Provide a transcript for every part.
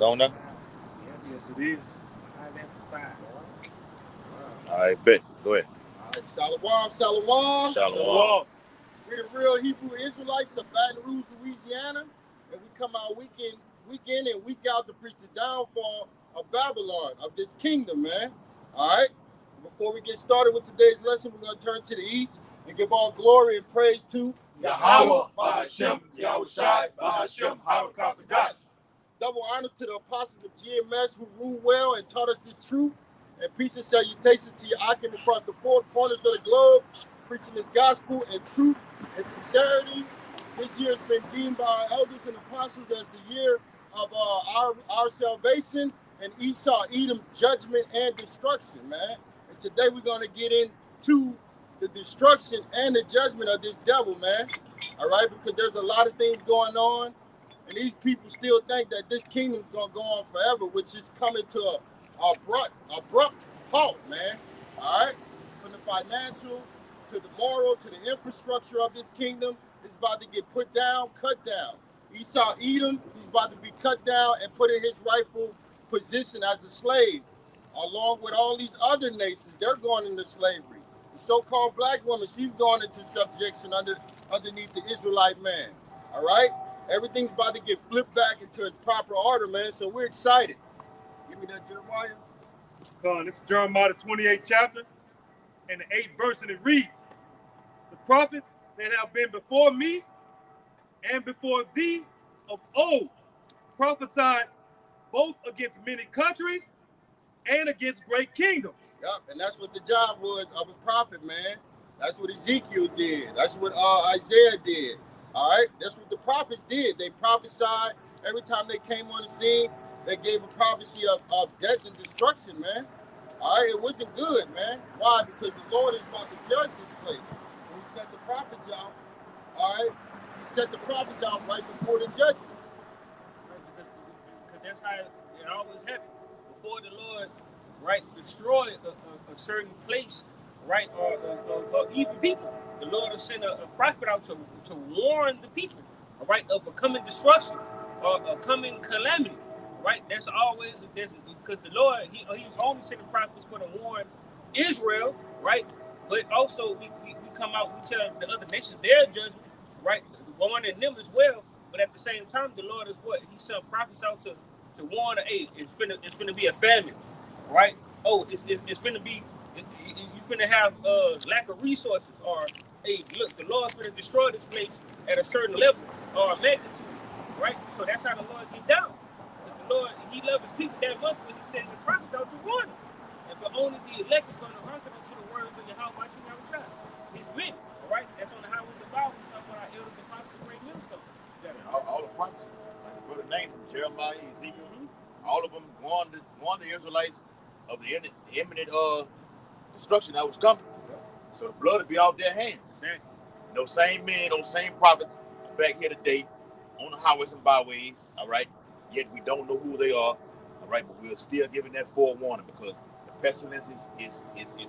on now? Yes, it is. 5 after 5. All right, bet. Go ahead. All right, Shalom. Shalom. We're the real Hebrew Israelites of Baton Rouge, Louisiana, and we come out week in and week out to preach the downfall of Babylon, of this kingdom, man. All right? Before we get started with today's lesson, we're going to turn to the east and give all glory and praise to Yahweh, Ba'ashem, Yahushai, Ba'ashem, Harakapadash. Double honors to the apostles of GMS who ruled well and taught us this truth. And peace and salutations to your Akim across the four corners of the globe, preaching this gospel in truth and sincerity. This year has been deemed by our elders and apostles as the year of our salvation and Esau, Edom, judgment and destruction, man. And today we're going to get into the destruction and the judgment of this devil, man. All right, because there's a lot of things going on, and these people still think that this kingdom is going to go on forever, which is coming to a abrupt halt, man. All right, from the financial to the moral to the infrastructure of this kingdom, it's about to get put down, cut down. Esau, Edom, he's about to be cut down and put in his rightful position as a slave, along with all these other nations. They're going into slavery. The so-called black woman, she's going into subjection underneath the Israelite man. All right, everything's about to get flipped back into its proper order, man. So we're excited. Give me that, Jeremiah. This is Jeremiah, the 28th chapter, and the 8th verse, and it reads, "The prophets that have been before me and before thee of old prophesied both against many countries and against great kingdoms." Yep, and that's what the job was of a prophet, man. That's what Ezekiel did. That's what Isaiah did. All right, that's what the prophets did. They prophesied every time they came on the scene. They gave a prophecy of death and destruction, man. All right, it wasn't good, man. Why? Because the Lord is about to judge this place. When he set the prophets out, all right, he set the prophets out right before the judgment. Because that's how it always happens. Before the Lord, right, destroy a certain place, right, or even people, the Lord will send a prophet out to warn the people, all right, of a coming destruction or a coming calamity. Right, that's always because the Lord, he only sent the prophets for to warn Israel, right? But also we come out, we tell the other nations their judgment, right? Warning them as well. But at the same time, the Lord is what? He sent prophets out to warn, hey, it's finna be a famine, right? Oh, it's finna be, you finna have lack of resources, or hey, look, the Lord's finna destroy this place at a certain level or magnitude, right? So that's how the Lord get down. Lord, he loves his people that much when he sends the prophets out to warn them. But only the elect is going to hearken unto the words of Yahweh Yahushai. He's written, all right? That's on the highways of Bible stuff with our elders and prophets and great millstones. All the prophets, like the brother named Jeremiah, Ezekiel, all of them warned the Israelites of the imminent destruction that was coming. So the blood would be off their hands. Exactly. Those same men, those same prophets are back here today on the highways and byways, all right? Yet we don't know who they are, all right? But we're still giving that forewarning because the pestilence is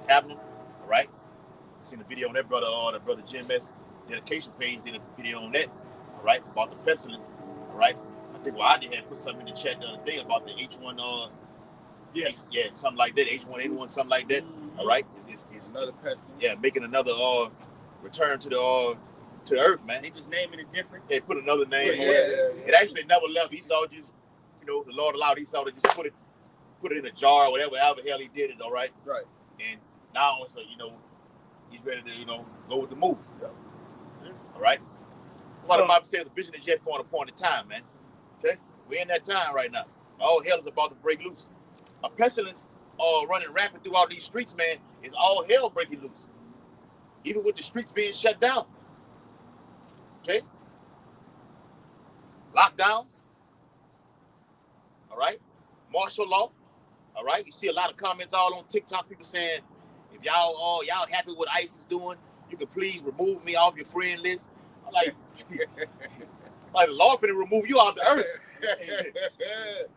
happening, all right? I seen a video on that brother GMS dedication page did a video on that, all right, about the pestilence, all right? I think I had put something in the chat the other day about the H1, Yes. yeah, something like that, H1N1, something like that, all right? It's Another pestilence. Yeah, making another return to the earth, man. They just naming it different. They put another name on it. Yeah. It actually never left. Esau just, the Lord allowed Esau to just put it in a jar or whatever, however the hell he did it, all right? Right. And now it's like, he's ready to, go with the move. Yeah. All right? What the Bible says, the vision is yet for an appointed time, man. Okay? We're in that time right now. All hell is about to break loose. A pestilence running rampant throughout these streets, man, is all hell breaking loose. Even with the streets being shut down. Okay? Lockdowns. All right? Martial law. All right? You see a lot of comments all on TikTok, people saying, if y'all happy with what ICE is doing, you can please remove me off your friend list. I'm like, the Lord finna remove you off the earth.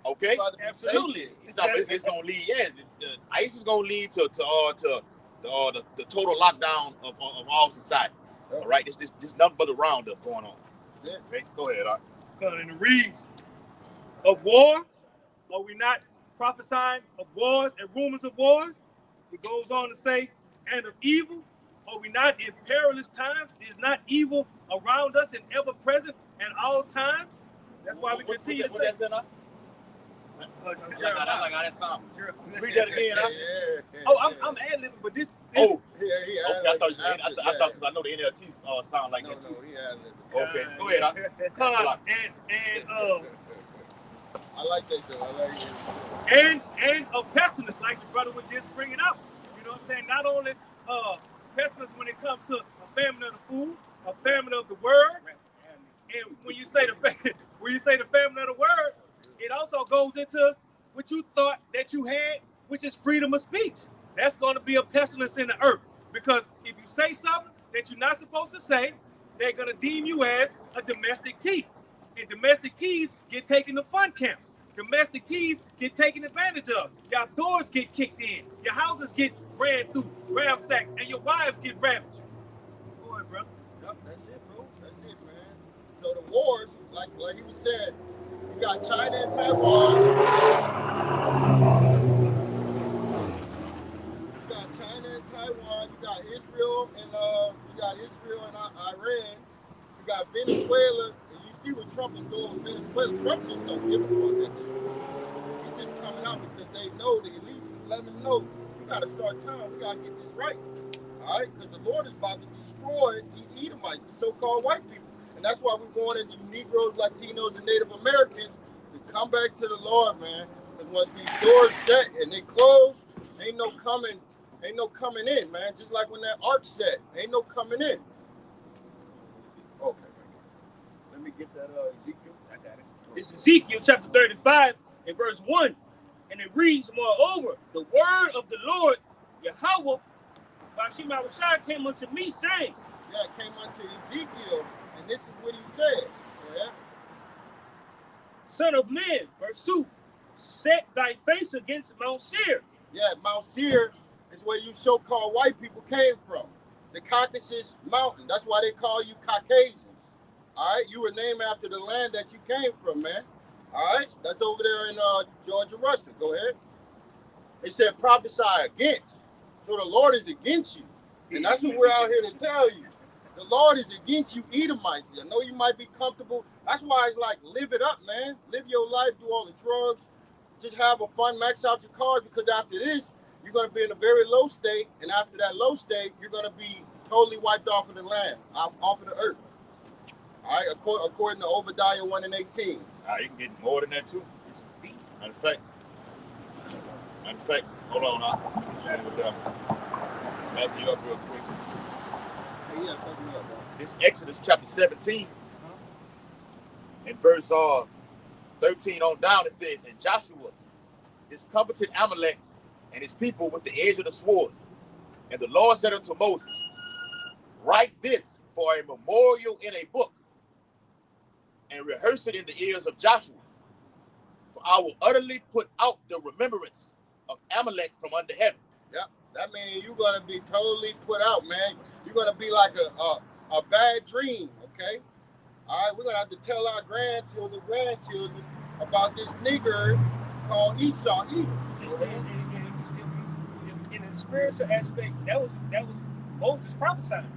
Okay? Absolutely. It's gonna lead, ICE is gonna lead to the total lockdown of all society. All right? This nothing but a roundup going on. That's it. Okay? Go ahead, all right. In the reads of war Are we not prophesying of wars and rumors of wars? It goes on to say, and of evil. Are we not in perilous times? Is not evil around us and ever present at all times? That's why we continue to say. I like how that sound. Sure. Read that again, huh? Oh, I'm ad-libbing, but this Oh, Yeah, okay. I thought because I know the NLT sound like that too. No, he had it. Okay, go ahead. I like that though. I like it. And a pessimist, like the brother was just bringing up. You know what I'm saying? Not only pessimist when it comes to a famine of the food, a famine of the word, and when you say the famine of the word, it also goes into what you thought that you had, which is freedom of speech. That's going to be a pestilence in the earth, because if you say something that you're not supposed to say, they're going to deem you as a domestic tea. And domestic teas get taken to fun camps. Domestic teas get taken advantage of. Your doors get kicked in. Your houses get ran through, ransacked, and your wives get ravaged. Go ahead, bro. Yep, that's it, bro. That's it, man. So the wars, like he was saying, you got China and Taiwan. You got China and Taiwan. You got Israel and Iran. You got Venezuela. And you see what Trump is doing with Venezuela. Trump just don't give a fuck at this point. He's just coming out because they know, the elites is letting them know, we gotta start time. We gotta get this right. All right, because the Lord is about to destroy these Edomites, the so-called white people. And that's why we wanted you Negroes, Latinos, and Native Americans to come back to the Lord, man. Because once these doors shut and they close, ain't no coming in, man. Just like when that ark set, ain't no coming in. Okay. Let me get that Ezekiel. I got it. This is Ezekiel chapter 35 and verse 1. And it reads, moreover, the word of the Lord, Yahweh, Bashim Awashai, came unto me, saying, yeah, it came unto Ezekiel, and this is what he said. Yeah. Son of man, verse 2, set thy face against Mount Seir. Yeah, Mount Seir is where you so-called white people came from. The Caucasus Mountain. That's why they call you Caucasians. All right? You were named after the land that you came from, man. All right? That's over there in Georgia, Russia. Go ahead. They said prophesy against. So the Lord is against you. And that's what we're out here to tell you. The Lord is against you, Edomites. I know you might be comfortable. That's why it's like, live it up, man. Live your life, do all the drugs. Just have a fun, max out your cars, because after this, you're going to be in a very low state. And after that low state, you're going to be totally wiped off of the land, off of the earth. All right, according to Obadiah 1:18. You can get more than that, too. In fact, hold on now. Back you up real quick. Yeah, fuck me up, bro. This Exodus chapter 17, in verse 13 on down, it says, and Joshua discomfited Amalek and his people with the edge of the sword. And the Lord said unto Moses, write this for a memorial in a book, and rehearse it in the ears of Joshua. For I will utterly put out the remembrance of Amalek from under heaven. Yep. That means you're going to be totally put out, man. You're going to be like a bad dream, okay? All right, we're going to have to tell our grandchildren about this nigger called Esau. In the spiritual aspect, that was Moses prophesying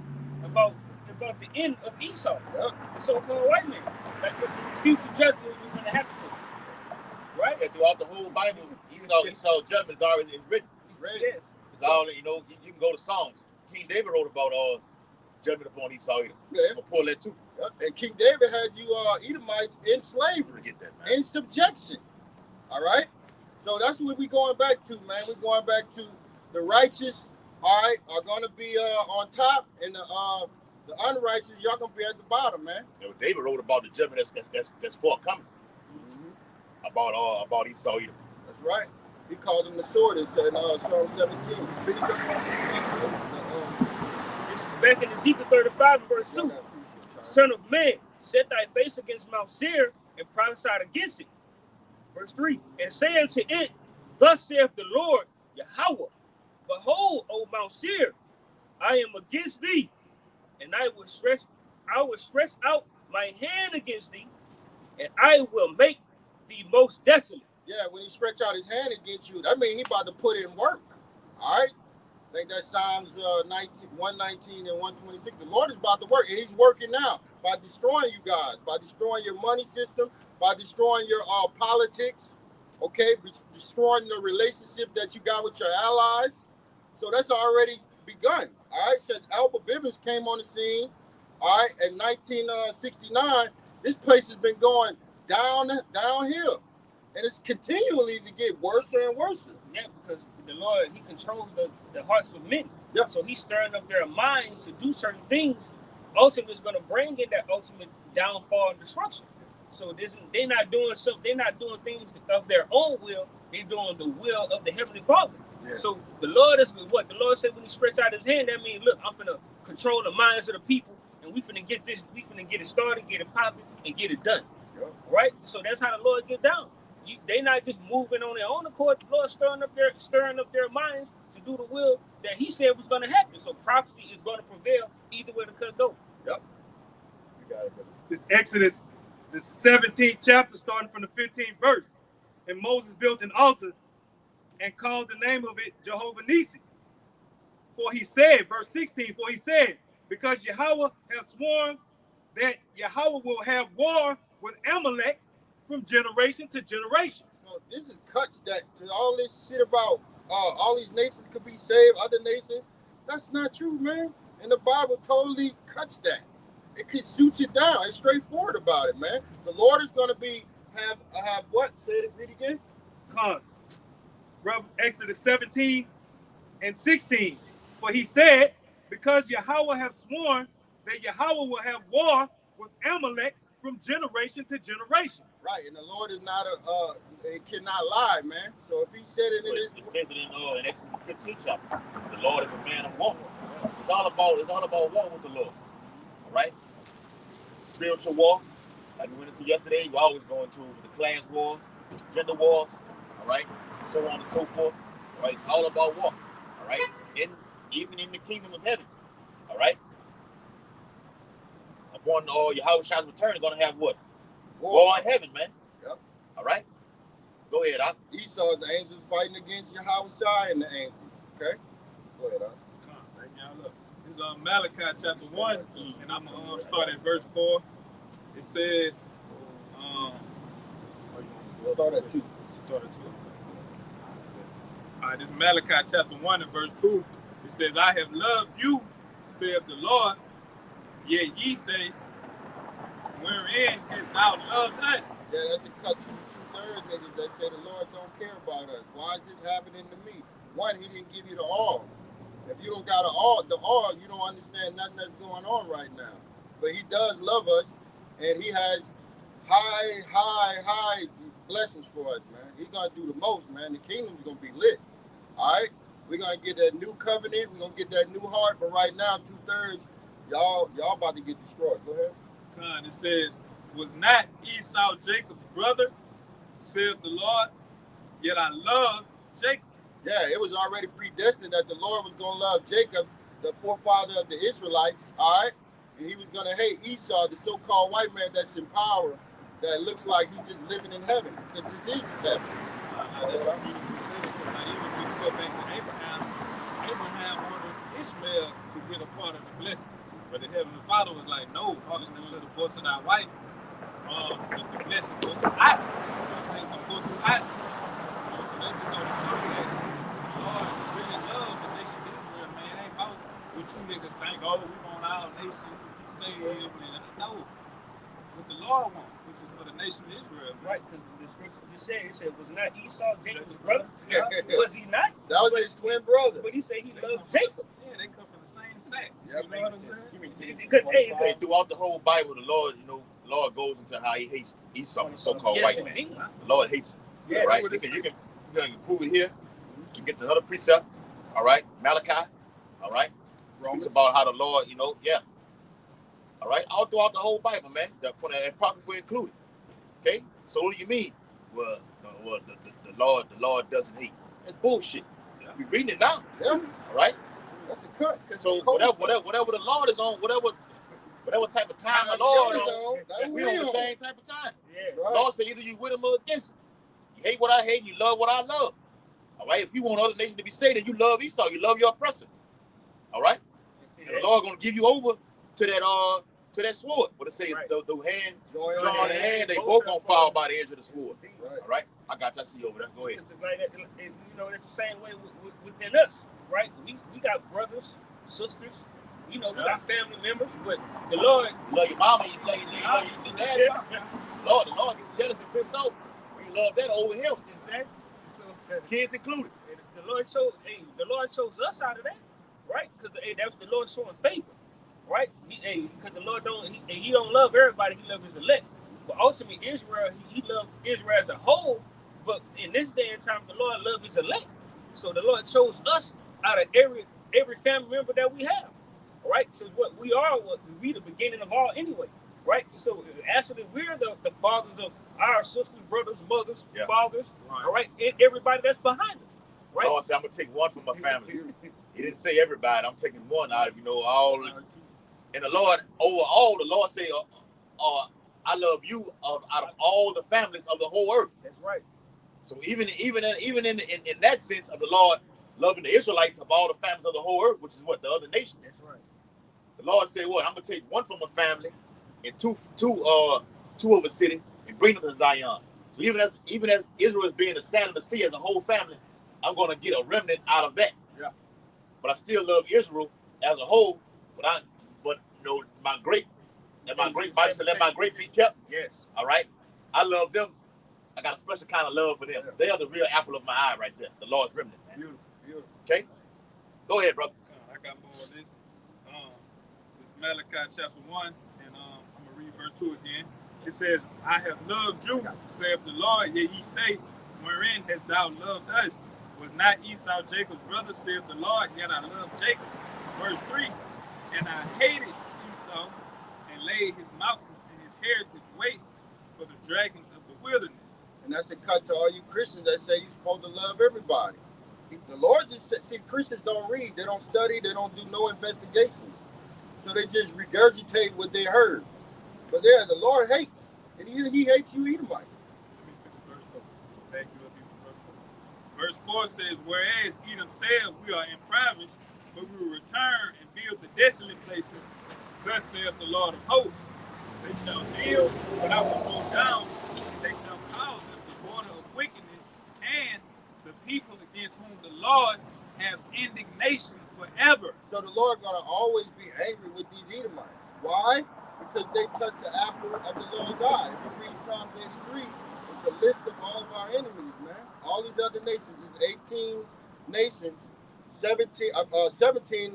about the end of Esau, Yep. the so-called white man. Like his future judgment was going to happen to him. Right? And throughout the whole Bible, Esau's judgment is already written. Yes. It's all, you can go to Psalms. King David wrote about judgment upon Esau. Yeah. I'm going to pull that too. Yep. And King David had you Edomites in slavery, Get that, man. in subjection. All right? So that's what we're going back to, man. We're going back to the righteous, all right, are going to be on top, and the unrighteous, y'all going to be at the bottom, man. David wrote about the judgment that's forthcoming. Mm-hmm. About Esau. That's right. He called him the sword in Psalm 17. This is back in Ezekiel 35 verse 2. Son of man, set thy face against Mount Seir and prophesy against it. Verse 3. And say unto it, thus saith the Lord Yahweh, behold, O Mount Seir, I am against thee, and I will stretch out my hand against thee, and I will make thee most desolate. Yeah, when he stretch out his hand against you, that means he about to put in work. All right? I think that's Psalms 119 and 126. The Lord is about to work, and he's working now by destroying you guys, by destroying your money system, by destroying your politics, okay? Destroying the relationship that you got with your allies. So that's already begun, all right? Since Alba Bivens came on the scene, all right, in 1969, this place has been going downhill. And it's continually to get worse and worse. Yeah, because the Lord, he controls the hearts of men. Yep. So he's stirring up their minds to do certain things. Ultimately, it's going to bring in that ultimate downfall and destruction. So they're not doing things of their own will. They're doing the will of the Heavenly Father. Yeah. So the Lord is what the Lord said when he stretched out his hand. That means, look, I'm finna control the minds of the people, and we finna get this. We finna get it started, get it popping, and get it done. Yep. Right. So that's how the Lord get down. They not just moving on their own accord. The Lord stirring up their minds to do the will that he said was going to happen. So prophecy is going to prevail either way the cut go. Yep. You got it, brother. This Exodus, the 17th chapter, starting from the 15th verse. And Moses built an altar and called the name of it Jehovah Nissi. For he said, verse 16, for he said, because Yahweh has sworn that Yahweh will have war with Amalek from generation to generation. So this is cuts that to all this shit about all these nations could be saved, other nations. That's not true, man. And the Bible totally cuts that. It could shoot you down. It's straightforward about it, man. The Lord is going to have what? Say it, read again. Exodus 17 and 16. For he said, because Yahweh have sworn that Yahweh will have war with Amalek from generation to generation. Right, and the Lord is not it cannot lie, man. So if he said it in this, it says it in Exodus 15 chapter. The Lord is a man of war. It's all about war with the Lord. All right, spiritual war, like we went into yesterday. You always go into the class wars, gender wars. All right, so on and so forth. All right, it's all about war. All right, even in the kingdom of heaven. All right, upon Yahweh's return, they're gonna have what? War in heaven, man. Yep. All right. Go ahead, Doc. Esau's the angels fighting against Yahweh and the angels. Okay. Go ahead, Doc. Right now, look. It's Malachi chapter 1, and I'm going to start at verse 4. It says, start at 2. Start at 2. All right, this is Malachi chapter 1 and verse 2. It says, I have loved you, saith the Lord, yet ye say, wherein hast thou loved us? Yeah, that's a cut to the 2/3 niggas that say the Lord don't care about us. Why is this happening to me? One, he didn't give you the all. If you don't got the all, you don't understand nothing that's going on right now. But he does love us, and he has high blessings for us, man. He's gonna do the most, man. The kingdom's gonna be lit. All right, we're gonna get that new covenant. We're gonna get that new heart. But right now, 2/3, y'all about to get destroyed. Go ahead. It says, was not Esau Jacob's brother, saith the Lord, yet I love Jacob. Yeah, it was already predestined that the Lord was going to love Jacob, the forefather of the Israelites, all right? And he was going to hate Esau, the so-called white man that's in power, that looks like he's just living in heaven, because this is his heaven. That's a beautiful thing, because even when you go back to Abraham wanted Ishmael to get a part of the blessing. But the Heavenly Father was like, no, hearkening to the voice of thy wife, the blessing for Isaac. So he's going to go through Isaac. So that's just going to show you that the Lord really loves the nation of Israel, man. It ain't about what you niggas think, we want all nations to be saved. And no, what the Lord wants, which is for the nation of Israel. Man. Right, because the scripture just said, it said, was not Esau Jacob's brother? Was he not? That was his twin brother. But he said he loved Jacob. Yeah, they come from the same sack. Yep. You know what I'm saying? Hey, throughout the whole Bible, the Lord, Lord goes into how he hates Esau, the so-called white man. Indeed. The Lord hates him. Yeah, right? You can prove it here. You get the other precept. All right, Malachi. All right, speaks about how the Lord, All right, all throughout the whole Bible, man. And prophecy included. Okay, so what do you mean? Well, the Lord doesn't hate. That's bullshit. Yeah. We reading it now. Yeah. All right. That's a cut. So whatever the Lord is on, whatever type of time the Lord is on, we on the same type of time. Yeah. The Lord said either you with him or against him. hate what I hate, and you love what I love. All right. If you want other nations to be saved, then you love Esau. You love your oppressor. All right. And the Lord gonna give you over to that sword. What it says, the hand, join the hand, they both gonna fall by the edge of the sword. Right. All right. I got you. I see you over there. Go ahead. It's the same way within us, right? We got brothers, sisters. We got family members, but the Lord, you love your mama, you love your daddy. The Lord gets jealous and pissed off. We love that over him. Exactly. So kids included. The Lord chose us out of that, right? Because that's the Lord showing favor, right? Because the Lord he don't love everybody. He loves his elect. But ultimately, Israel, he loved Israel as a whole. But in this day and time, the Lord loves his elect. So the Lord chose us out of every family member that we have. All right, so we the beginning of all anyway, right? So actually, we're the fathers of our sisters, brothers, mothers, fathers, right. All right, and everybody that's behind us, right? Lord said, I'm gonna take one from my family. He didn't say everybody. I'm taking one out of all. And the Lord, overall, the Lord said, I love you out of all the families of the whole earth. That's right. So even in that sense of the Lord loving the Israelites of all the families of the whole earth, which is what the other nations. That's right. The Lord said, "What? I'm gonna take one from a family and two of a city and bring them to Zion." So even as Israel is being the sand of the sea as a whole family, I'm gonna get a remnant out of that. Yeah. But I still love Israel as a whole. But my great Bible said, "Let my great be kept." Yes. All right. I love them. I got a special kind of love for them. Yeah. They are the real apple of my eye right there. The Lord's remnant. Man. Beautiful. Okay. Go ahead, brother. I got more of this. This Malachi chapter 1, and I'm gonna read verse 2 again. It says, "I have loved you, saith the Lord, yet ye say, wherein hast thou loved us? Was not Esau Jacob's brother, saith the Lord, yet I loved Jacob." Verse 3, "And I hated Esau, and laid his mountains and his heritage waste for the dragons of the wilderness." And that's a cut to all you Christians that say you're supposed to love everybody. The Lord just said, see, Christians don't read, they don't study, they don't do no investigations. So they just regurgitate what they heard. But yeah, the Lord hates. And he hates you Edomites. Let me finish verse 4. Back you up even further. Verse 4 says, "Whereas Edom said, we are impoverished, but we will return and build the desolate places. Thus saith the Lord of hosts, they shall build, but I will go down. They shall cause them the border of wickedness, and the people against whom the Lord have indignation forever." So the Lord gonna always be angry with these Edomites. Why? Because they touched the apple of the Lord's eye. If you read Psalms 83, it's a list of all of our enemies, man. All these other nations is 18 nations, 17.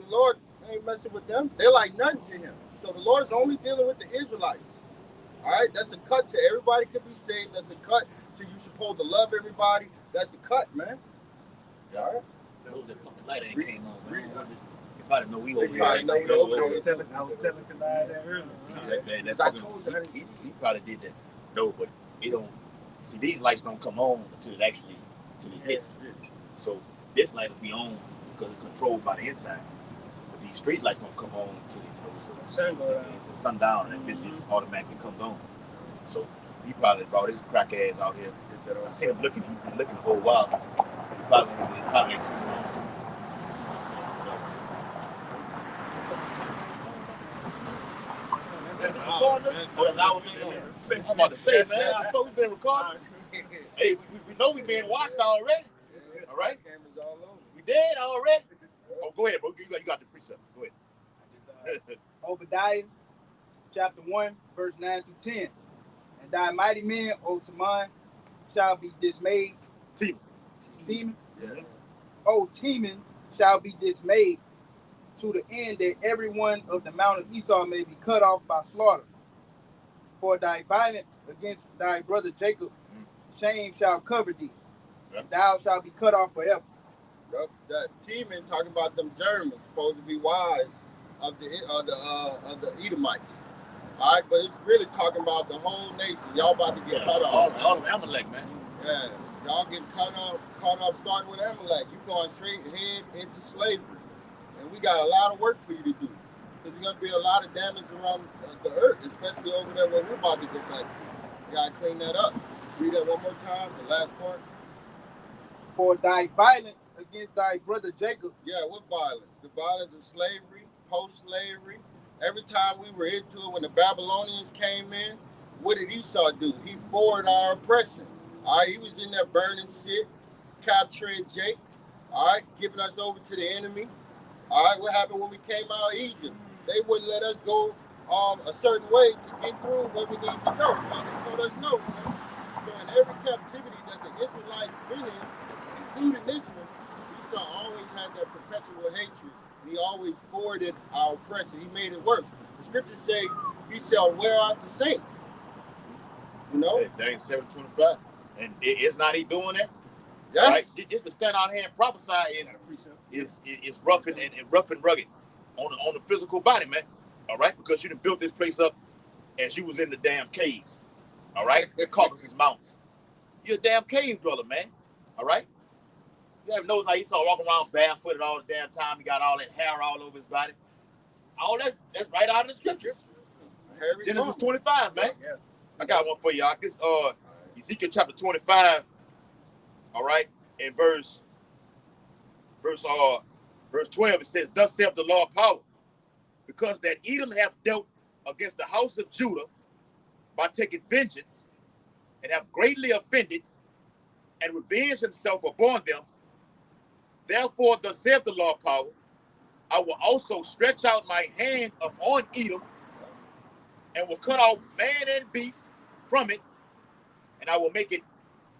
The Lord ain't messing with them. They're like nothing to him. So the Lord is only dealing with the Israelites. All right, that's a cut to everybody can be saved. That's a cut to you supposed to love everybody. That's a cut, man. All right. That fucking light ain't came on, man. You probably know we over here. I was telling Kanai that earlier. He probably did that. No, but it don't. See, these lights don't come on until it hits. So this light will be on because it's controlled by the inside. But these street lights don't come on until it's sundown, and this just automatically comes on. So he probably brought his crack ass out here. I seen him looking. He's been looking for a while. He probably ain't too long. I'm about to say, man, I thought we've been recording. Hey, we know we've been watched already. All right? Cameras all over. We did already? Oh, go ahead, bro. You got the precept. Go ahead. Obadiah, chapter 1, verse 9 through 10. "And thy mighty men, O Teman, shall be dismayed." Teman? Yeah. O Teman shall be dismayed, to the end that every one of the mount of Esau may be cut off by slaughter. For thy violence against thy brother Jacob, shame shall cover thee, and thou shalt be cut off forever. Yep. That Teman talking about them Germans supposed to be wise of the Edomites. All right, but it's really talking about the whole nation. Y'all about to get cut off. All of Amalek, man. Yeah, y'all getting cut off starting with Amalek. You going straight ahead into slavery. And we got a lot of work for you to do. Because there's going to be a lot of damage around the earth, especially over there where we're about to go back to. You got to clean that up. Read that one more time, the last part. For thy violence against thy brother Jacob. Yeah, what violence? The violence of slavery, post-slavery. Every time we were into it, when the Babylonians came in, what did Esau do? He forwarded our oppression. All right, he was in there burning shit, capturing Jake. All right, giving us over to the enemy. All right, what happened when we came out of Egypt? They wouldn't let us go a certain way to get through where we need to go. Man. They told us no. Man. So in every captivity that the Israelites been in, including this one, Esau always had that perpetual hatred. He always forwarded our oppression. He made it worse. The scriptures say he shall wear out the saints. You know? That ain't 725. And it's not he doing that. Yes. Right? Just to stand out here and prophesy is rough and rough and rugged on the physical body, man. All right? Because you done built this place up as you was in the damn caves. All right? The Caucasus Mountains. You're a damn cave dweller, man. All right? You haven't noticed how Esau walking around barefooted all the damn time. He got all that hair all over his body. All that's right out of the scripture. Genesis 25, man. Yeah. I got one for y'all. This Ezekiel chapter 25. All right, in verse 12, it says, "Thus saith the Lord power, because that Edom hath dealt against the house of Judah by taking vengeance, and have greatly offended, and revenged himself upon them. Therefore, thus saith the Lord power, I will also stretch out my hand upon Edom, and will cut off man and beast from it, and I will make it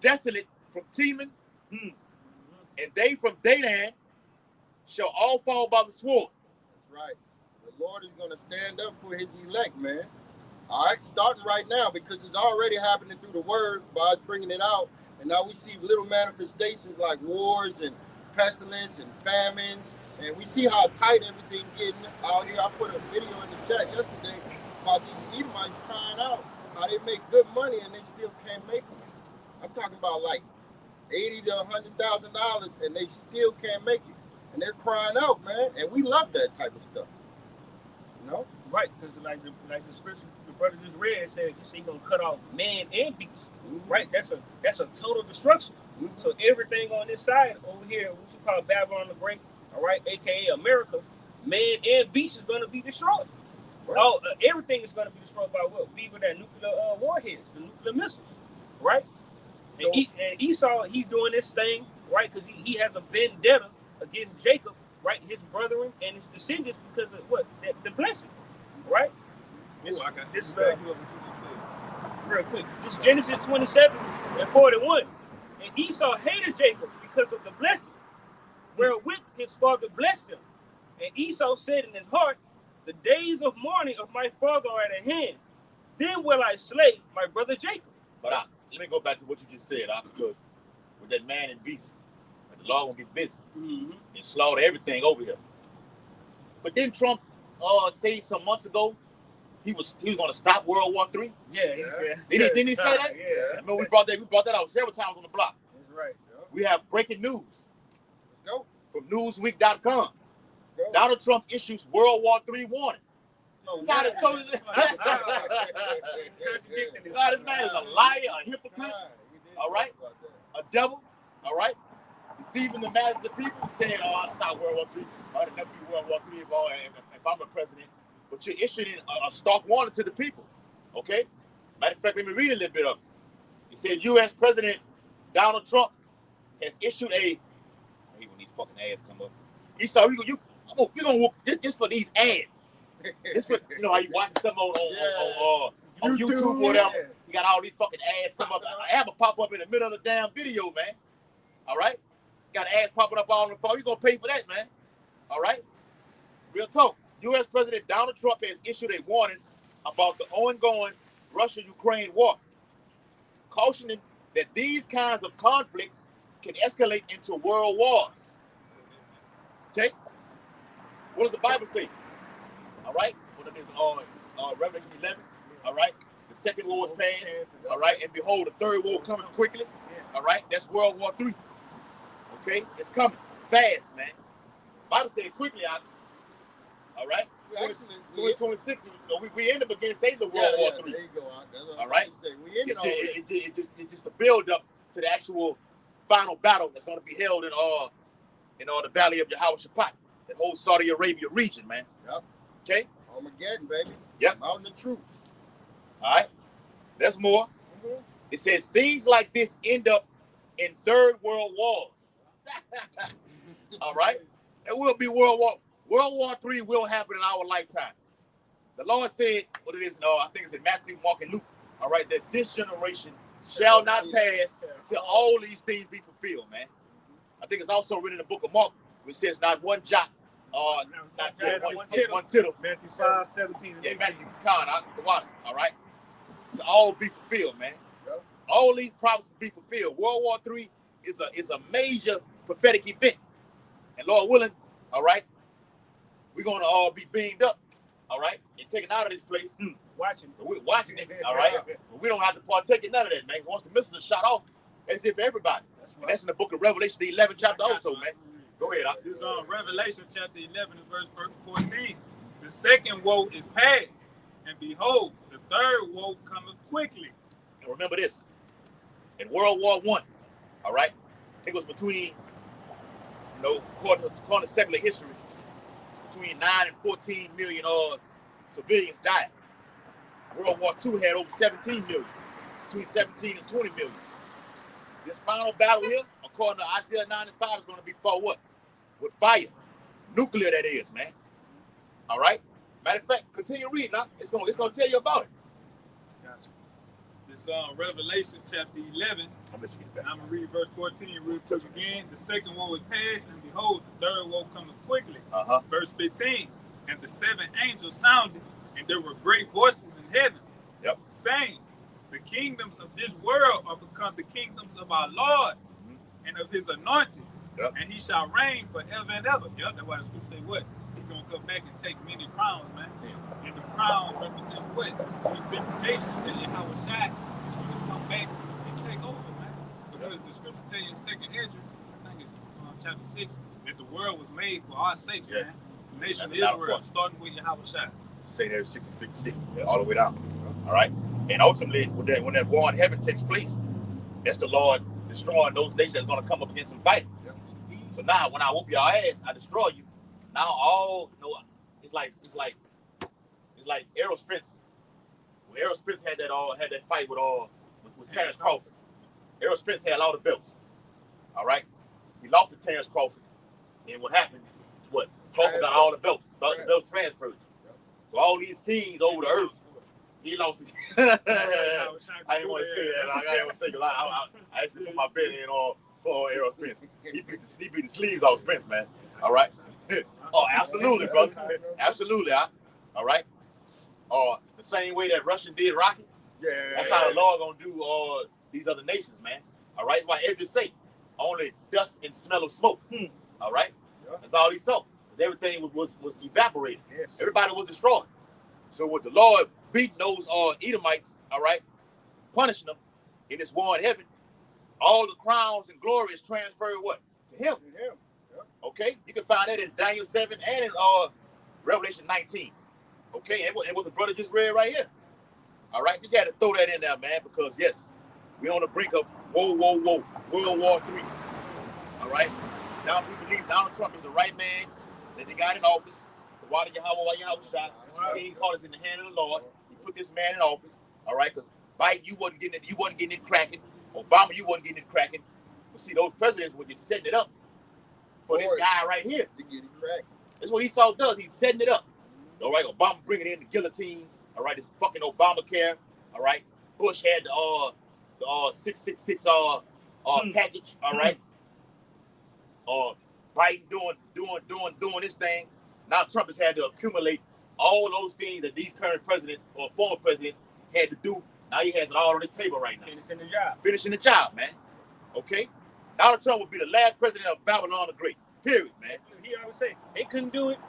desolate from Teman, and they from Baton shall all fall by the sword." That's right. The Lord is going to stand up for his elect, man. All right, starting right now, because it's already happening through the word by us bringing it out. And now we see little manifestations like wars and pestilence and famines. And we see how tight everything getting out here. I put a video in the chat yesterday about these Edomites crying out how they make good money and they still can't make it. I'm talking about like $80,000 to $100,000 and they still can't make it. And they're crying out, man. And we love that type of stuff. You know? Right, because like the scripture the brother just read said, he's gonna cut off man and beast. Mm-hmm. Right, that's a total destruction. Mm-hmm. So everything on this side over here, what you call Babylon the Great, all right, aka America, man and beast is gonna be destroyed. Right. Everything is gonna be destroyed by what? Viva that nuclear warheads, the nuclear missiles, right? So, and Esau, he's doing this thing, right? Because he has a vendetta against Jacob, right? His brethren and his descendants because of what? The blessing. Right? This is real quick. This is Genesis 27 and 41. And Esau hated Jacob because of the blessing, wherewith his father blessed him. And Esau said in his heart, "The days of mourning of my father are at hand. Then will I slay my brother Jacob." But let me go back to what you just said, because with that man and beast, the law will get busy and slaughter everything over here. But then Trump say some months ago he was going to stop World War III. Yeah, he said. Didn't he say that? Yeah. I know we brought that out several times on the block. That's right. Yeah. We have breaking news. Let's go. From Newsweek.com. Donald Trump issues World War III warning. No, God, this man is a liar, a hypocrite. All right, a devil. All right, deceiving the masses of people, saying, "Oh, I'll stop World War III. I'll never be World War III if I'm the president." But you're issuing a stark warning to the people. Okay. Matter of fact, let me read a little bit of it. It said, U.S. President Donald Trump has issued a. I hate when these fucking ads come up. Esau, we're gonna whoop just for these ads. Just for how you watching something on YouTube or whatever. Yeah. You got all these fucking ads come up. I have a pop up in the middle of the damn video, man. All right, got ads popping up all on the phone. You gonna pay for that, man? All right, real talk. U.S. President Donald Trump has issued a warning about the ongoing Russia-Ukraine war, cautioning that these kinds of conflicts can escalate into world wars. Okay? What does the Bible say? All right? What it is Revelation 11. All right? The second war is past. All right? And behold, the third war coming quickly. All right? That's World War III. Okay? It's coming fast, man. The Bible says quickly out. All right? Actually, 2026, we end up against stage of World War III. There you go. That's what All right. We ended It's just a build up to the actual final battle that's going to be held in the Valley of Jehoshaphat, that whole Saudi Arabia region, man. Yep. Okay. Armageddon, baby. Yep. Mountain of troops. All right. There's more. It says things like this end up in third world wars. All right. It will be World War III will happen in our lifetime. The Lord said, what it is, I think it's in Matthew, Mark, and Luke. All right, that this generation shall not pass until all these things be fulfilled, man. I think it's also written in the book of Mark, which says not one jot, one tittle. Matthew 5:17. Yeah, Matthew, the water. All right, to all be fulfilled, man. Yep. All these prophecies be fulfilled. World War III is a major prophetic event, and Lord willing, all right, we're gonna all be beamed up, all right, and taken out of this place. Watching. We're watching it, all right. But we don't have to partake in none of that, man. Once the missiles are shot off, that's it for everybody. That's in the book of Revelation, the 11th chapter, also, man. Go ahead. This Revelation chapter 11 and verse 14. The second woe is past, and behold, the third woe cometh quickly. And remember this: in World War I, all right, I think it was between, according to secular history, between 9 and 14 million civilians died. World War II had over 17 million, between 17 and 20 million. This final battle here, according to Isaiah 9 and 5, is going to be fought what? With fire. Nuclear, that is, man. All right? Matter of fact, continue reading now. It's going to tell you about it. Gotcha. This Revelation chapter 11. I'm going to read verse 14 real quick again. The second woe is past, and behold, the third woe cometh quickly. Verse 15. And the seven angels sounded, and there were great voices in heaven, saying, the kingdoms of this world are become the kingdoms of our Lord and of his anointed, and he shall reign forever and ever. That's why the scripture say what? He's going to come back and take many crowns, man. And the crown represents what? These different nations that Yahweh Shai is going to come back and take over, man. Because the scripture tell you in 2nd Esdras, I think it's chapter 6, that the world was made for our sakes, man. The nation of Israel, starting with Yahweh Shai. Say there 656, all the way down. All right? And ultimately, when that war in heaven takes place, that's the Lord destroying those nations that's going to come up against him fighting. So now, when I whoop your ass, I destroy you. Now it's like Errol Spence. When Errol Spence had that fight with Terrence Crawford. Errol Spence had all the belts. All right, he lost to Terrence Crawford, and what happened? What? Crawford got all the belts. The belts transferred. So all these kings over the earth. He lost it. I didn't want to say that. I didn't want to think a lot. I actually put my bet in for Errol Spence. He beat the sleeves off Spence, man. All right. Oh, absolutely, brother. Absolutely. All right. The same way that Russian did Rocky. That's how the Lord gonna do these other nations, man. All right. That's why Edris say only dust and smell of smoke. All right. That's all he saw. Everything was evaporated. Everybody was destroyed. So with the Lord beating those Edomites, all right, punishing them in this war in heaven, all the crowns and glory is transferred what? To him. Okay? You can find that in Daniel 7 and in Revelation 19. Okay? And what the brother just read right here. All right? Just had to throw that in there, man, because yes, we're on the brink of World War III. All right? Now we believe Donald Trump is the right man that they got in office. The water Yahweh shot. King's heart is in the hand of the Lord. He put this man in office. All right, because Biden, you wasn't getting it cracking. Obama, you wasn't getting it cracking. But see, those presidents were just setting it up for this guy right here to get it cracked. That's what Esau does. He's setting it up. All right, Obama bringing in the guillotines. All right, this fucking Obamacare. All right, Bush had the 666 package. All right, Biden doing this thing. Now Trump has had to accumulate all those things that these current presidents or former presidents had to do. Now he has it all on the table right now. Finishing the job, man. Okay? Donald Trump will be the last president of Babylon the Great. Period, man. He always say, they couldn't do it.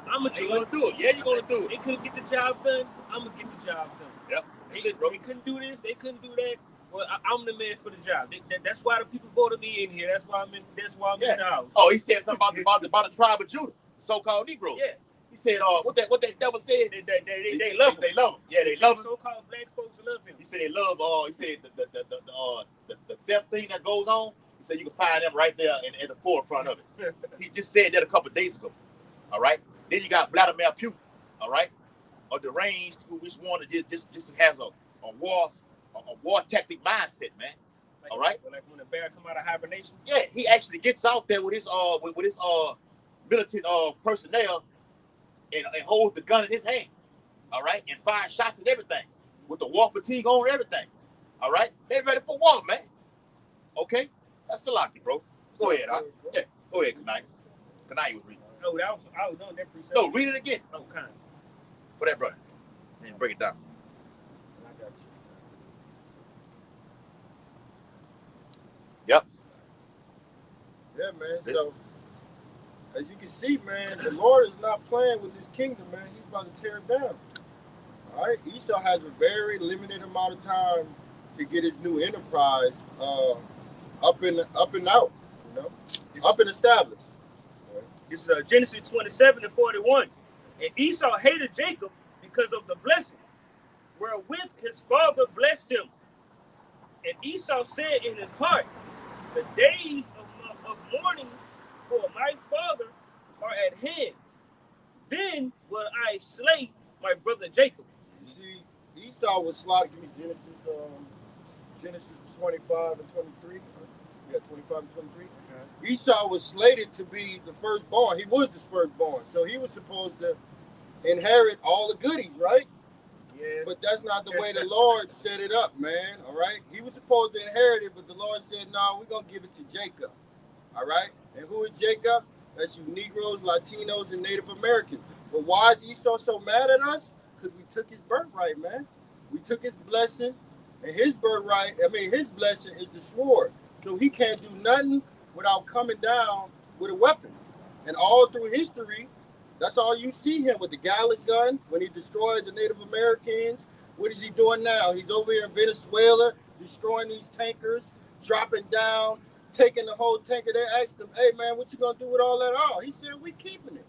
I'm going to do it. Yeah, you're going to do it. They couldn't get the job done. I'm going to get the job done. Yep. They couldn't do this. They couldn't do that. Well, I'm the man for the job. That's why the people voted me in here. That's why I'm in the house. Oh, he said something about the tribe of Judah, the so-called Negroes. Yeah. He said, what that devil said? They love him. They love him. Yeah, they love him. So-called black folks love him. He said they love. He said the theft thing that goes on. He said you can find them right there in the forefront of it. He just said that a couple of days ago. All right. Then you got Vladimir Putin. All right. A deranged who just wanted just has a war tactic mindset, man. Like, all right. Like when a bear come out of hibernation. Yeah, he actually gets out there with his militant personnel and holds the gun in his hand. All right, and fires shots and everything with the war fatigue on and everything. All right, they ready for war, man. Okay, that's Salaki, bro. Go ahead, yeah. Go ahead, Kanai. Kanai was reading. No, I was on that preceptor. No, read it again. Oh, kind. For that, brother. And break it down. I got you. Yep. Yeah, man. So, as you can see, man, the Lord is not playing with this kingdom, man. He's about to tear it down. All right? Esau has a very limited amount of time to get his new enterprise up and out, you know, up and established. This is Genesis 27:41. And Esau hated Jacob because of the blessing, wherewith his father blessed him. And Esau said in his heart, the days of mourning for my father are at hand. Then will I slay my brother Jacob. You see, Esau was slaughtered. Give me Genesis 25 and 23. Yeah, 25 and 23. Okay. Esau was slated to be the firstborn. He was the firstborn. So he was supposed to inherit all the goodies, right? Yeah. But that's not the way the Lord set it up, man. All right. He was supposed to inherit it, but the Lord said, no, we're going to give it to Jacob. All right. And who is Jacob? That's you Negroes, Latinos, and Native Americans. But why is Esau so mad at us? Because we took his birthright, man. We took his blessing, and his birthright, his blessing is the sword. So he can't do nothing without coming down with a weapon. And all through history, that's all you see him with the Gallic gun when he destroyed the Native Americans. What is he doing now? He's over here in Venezuela destroying these tankers, dropping down, taking the whole tanker. They asked him, hey, man, what you going to do with all that oil? He said, we keeping it.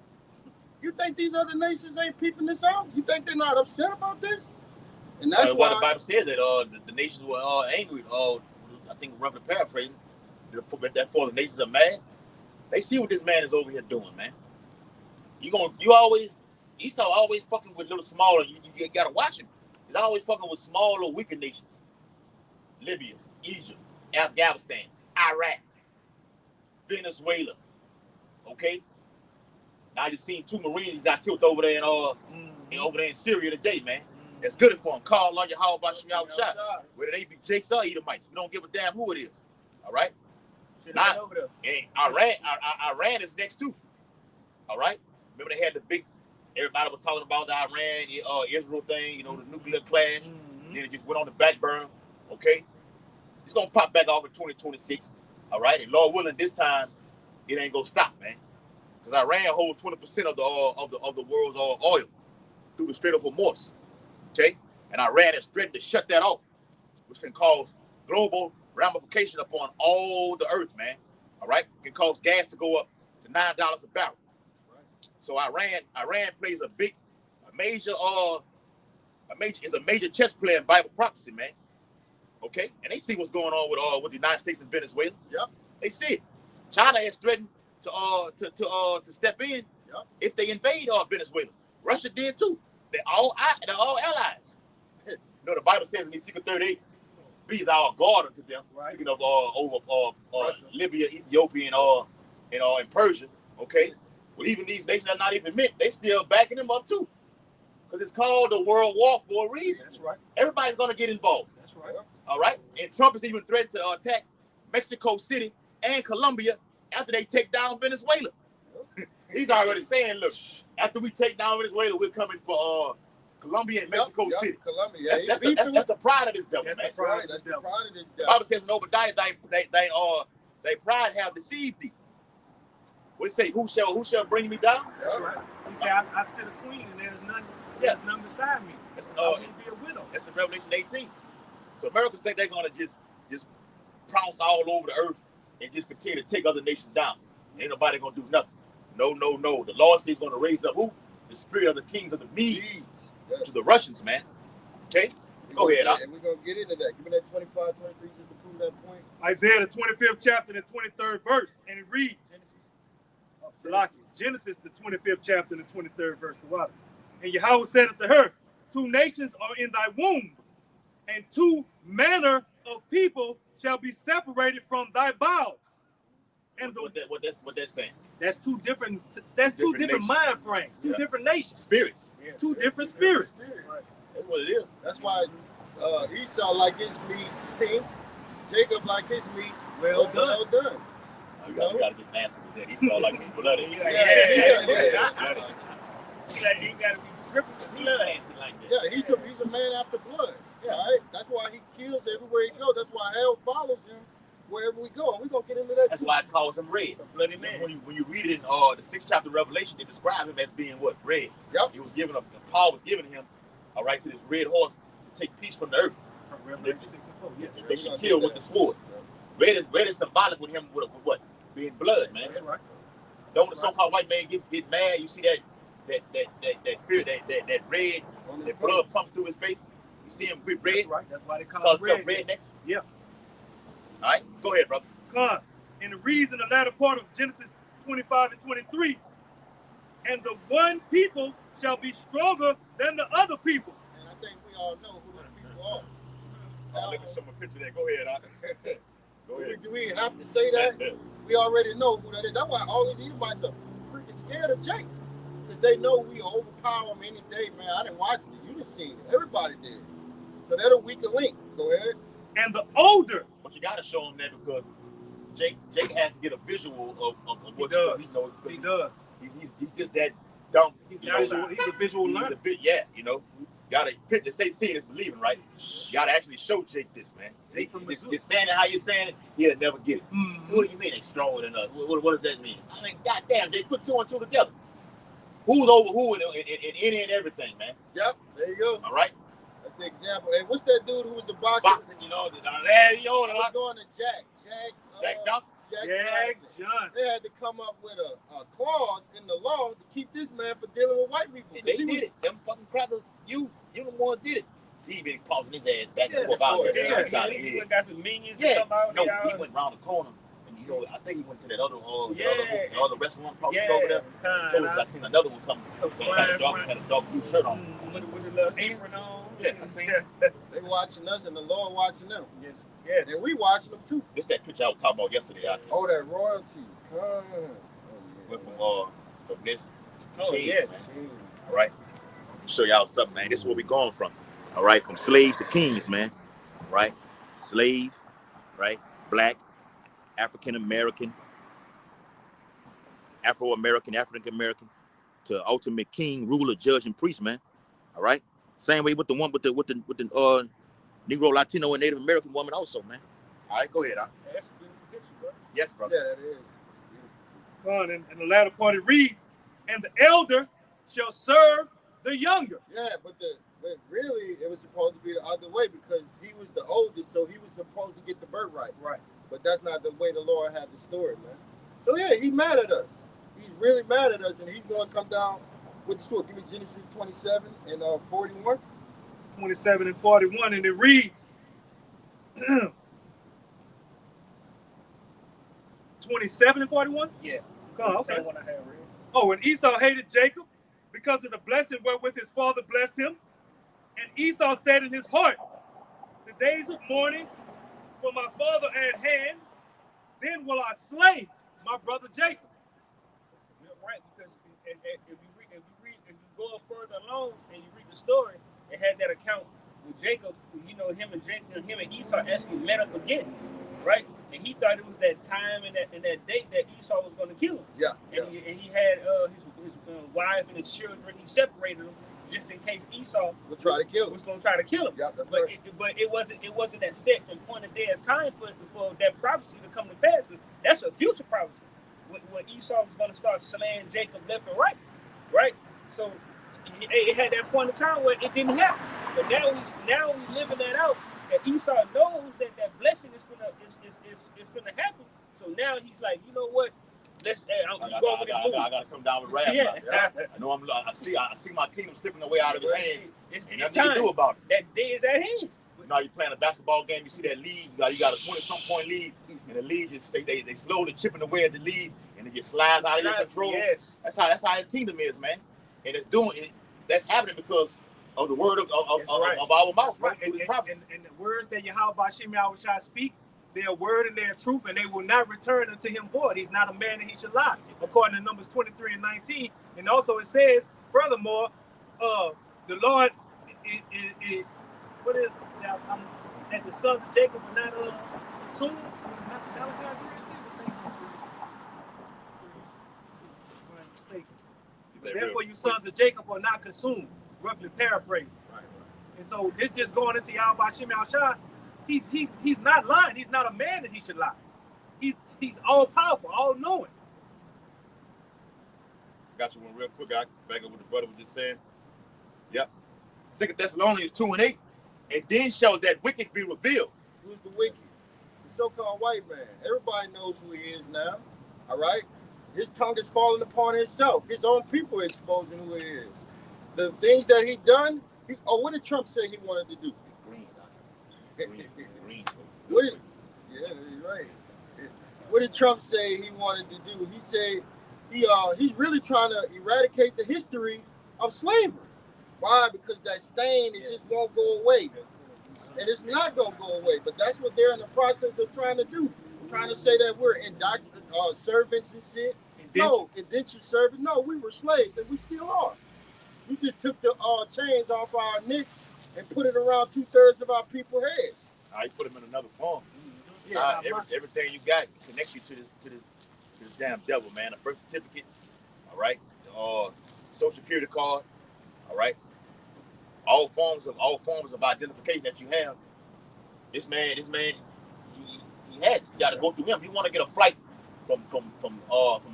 You think these other nations ain't peeping this out? You think they're not upset about this? And that's why the Bible says that the nations were angry. I think roughly paraphrasing, that for the nations are mad. They see what this man is over here doing, man. Esau always fucking with little smaller. You gotta watch him. He's always fucking with smaller, weaker nations. Libya, Egypt, Afghanistan, Iraq, Venezuela. Okay. Now you seen 2 Marines got killed over there in Syria today, man. It's good for them. Call on your how about shot. Whether they be Jakes or Edomites, we don't give a damn who it is. All right. Now, Iran is next too. All right. Remember they had the big. Everybody was talking about the Iran, Israel thing. You know, the nuclear clash. Mm-hmm. Then it just went on the back burner. Okay. It's gonna pop back off in 2026. All right. And Lord willing, this time it ain't gonna stop, man. Because Iran holds 20% of the world's oil through the Strait of Hormuz. Okay, and Iran has threatened to shut that off, which can cause global ramification upon all the earth, man. All right, it can cause gas to go up to $9 a barrel. Right. So Iran plays a major chess player in Bible prophecy, man. Okay, and they see what's going on with the United States and Venezuela. Yep, they see it. China has threatened to step in if they invade Venezuela. Russia did too. They're all allies. You know, the Bible says in Ezekiel 38, be thou a guard unto them. Right. Speaking of over Libya, Ethiopia, and Persia. Okay. Well, even these nations are not even meant. They still backing them up too, because it's called a world war for a reason. That's right. Everybody's gonna get involved. That's right. All right. And Trump has even threatened to attack Mexico City and Colombia after they take down Venezuela. He's already saying, look, after we take down Venezuela, we're coming for Colombia and Mexico City. Colombia, yeah. That's the pride of this devil, man. That's the pride of this devil. The Bible says in Obadiah, they pride have deceived thee. What it say? Who shall bring me down? That's right. He said, I sit a queen and there's none beside me. That's I wouldn't be a widow. That's in Revelation 18. So Americans think they're gonna just pounce all over the earth and just continue to take other nations down. Ain't nobody gonna do nothing. No. The Lord says he's going to raise up who? the spirit of the kings of the Medes Yes. to the Russians, man. Okay? Go ahead, Doc. And we're going to get into that. Give me that 25, 23 just to prove that point. Isaiah, the 25th chapter, the 23rd verse. And it reads, Genesis, the 25th chapter, and the 23rd verse. The water. And Yahweh said unto her, 2 nations are in thy womb, and 2 manner of people shall be separated from thy bowels. And what that's saying? That's two different mind frames, 2 different nations, Spirits. 2 different spirits. That's what it is. That's why Esau like his meat pink, Jacob like his meat well done. Well done. You gotta get nasty with that. Esau like his bloody. He gotta be dripping with blood. Like that. Yeah, he's a man after blood. Yeah, right? That's why he kills everywhere he goes. That's why hell follows him wherever we go. And we're gonna get into that. That's too. why it calls him red. A bloody man. When you read it in the 6th chapter of Revelation, they describe him as being what? Red. Yep. He was given Paul was giving him, all right, to this red horse to take peace from the earth. Revelation 6 and 4. Yes. They should kill with the sword. Red is symbolic with him with what? Being blood, man. That's right. Don't the so-called white man get mad? You see that fear, that red, that blood pumps through his face. You see him with red. That's right. That's why they call him red. Rednecks. Yeah. All right, go ahead, brother. God, and the reason the latter part of Genesis 25 and 23, and the one people shall be stronger than the other people. And I think we all know who those people are. Let me show my picture there. Go ahead, Go ahead. Do we have to say that? We already know who that is. That's why all these Edomites are freaking scared of Jake. Because they know we overpower them any day, man. I didn't watch it. You didn't see it. Everybody did. So they're the weaker link. Go ahead. And the older. But you got to show him that because Jake has to get a visual of what he does. He does. He's just that dumb. He's a visual learner. Yeah, gotta picture. Say seeing is believing, right? You gotta actually show Jake this, man. Just saying it how you're saying it, he'll never get it. Mm-hmm. What do you mean they stronger than us? What does that mean? I mean, goddamn, they put 2 and 2 together. Who's over who in any and everything, man? Yep, there you go. All right. That's the example. And what's that dude who was a boxer? Boxing, I was going to Jack Johnson. Jack Johnson. They had to come up with a clause in the law to keep this man from dealing with white people. And they did it. Them fucking crackers, you the one did it. See, he been tossing his ass back and forth out there. He got some minions to come out. No, he went around the corner. And I think he went to that other the other restaurant over there. So I seen another one come. Had a dark blue shirt on. With a little apron on. Yeah, I seen They watching us and the Lord watching them. Yes. And we watching them too. This that picture I was talking about yesterday. Oh, that royalty. Went from this to Oh, kings, yes. man. All right. Show y'all something, man. This is where we going from. All right, from slaves to kings, man. All right, slave, right, black, African American, Afro-American, African American, to ultimate king, ruler, judge, and priest, man. All right, same way with the one with the Negro, Latino, and Native American woman also, man. All right, go ahead, That's a beautiful picture, bro. Yes, brother. Yeah, that is. Fun. And the latter part it reads, and the elder shall serve the younger. Yeah, but really it was supposed to be the other way because he was the oldest, so he was supposed to get the birthright. Right. But that's not the way the Lord had the story, man. So yeah, he's mad at us. He's really mad at us, and he's going to come down with the sword. Give me Genesis 27 and 41. 27 and 41, and it reads, 27 and 41? Yeah. Oh, okay. Same one I had read. Oh, and Esau hated Jacob because of the blessing wherewith his father blessed him. And Esau said in his heart, the days of mourning for my father at hand, then will I slay my brother Jacob. You're right, because if you go up further along and you read the story, it had that account with Jacob. Him and Esau actually met up again, right? And he thought it was that time and that date that Esau was going to kill him. Yeah. And he had his wife and his children. He separated them just in case Esau We'll try to kill him. was going to try to kill him. Yeah, that's But right. it wasn't that set and pointed day of time for that prophecy to come to pass. That's a future prophecy. When Esau was going to start slaying Jacob left and right? So it had that point in time where it didn't happen. But now we living that out. That Esau knows that blessing is gonna happen. So now he's like, you know what? let's. I gotta come down with wrath. Yeah. I know I see my kingdom slipping away out of his hand. It's Ain't nothing you can do about it. That day is at hand. Now you're playing a basketball game, you see that lead, you got a 20-some point lead, and the lead just they slowly chipping away at the lead, and it just slides out of your control. Yes. That's how his kingdom is, man. And it's doing it. That's happening because of the word of our mouth, right? And the words that Yahweh Shem Yahweh speak, they are word and they are truth, and they will not return unto him void. He's not a man that he should lie, according to Numbers 23 and 19. And also it says, furthermore, the Lord is what is that the sons of Jacob are not consumed. Therefore, you sons of Jacob are not consumed. Roughly paraphrased. Right. And so it's just going into Yahweh Shem Yahweh. He's not lying. He's not a man that he should lie. He's all powerful, all knowing. Got you one real quick. I back up what the brother was just saying. Yep. 2 Thessalonians 2 and 8. And then shall that wicked be revealed. Who's the wicked? The so-called white man. Everybody knows who he is now. All right? His tongue is falling upon himself. His own people are exposing who he is. The things that he done. What did Trump say he wanted to do? Green. Yeah, you're right. What did Trump say he wanted to do? He said he's really trying to eradicate the history of slavery. Why? Because that stain, it just won't go away. And it's not going to go away. But that's what they're in the process of trying to do. Trying to say that we're servants and shit. No, indentured servants. No, we were slaves and we still are. We just took the chains off our necks and put it around 2/3 of our people's heads. You put them in another form. Yeah, everything you got connects you to this damn devil, man. A birth certificate, all right. Social security card, all right. All forms of identification that you have. This man, he has. You got to go through him. You want to get a flight from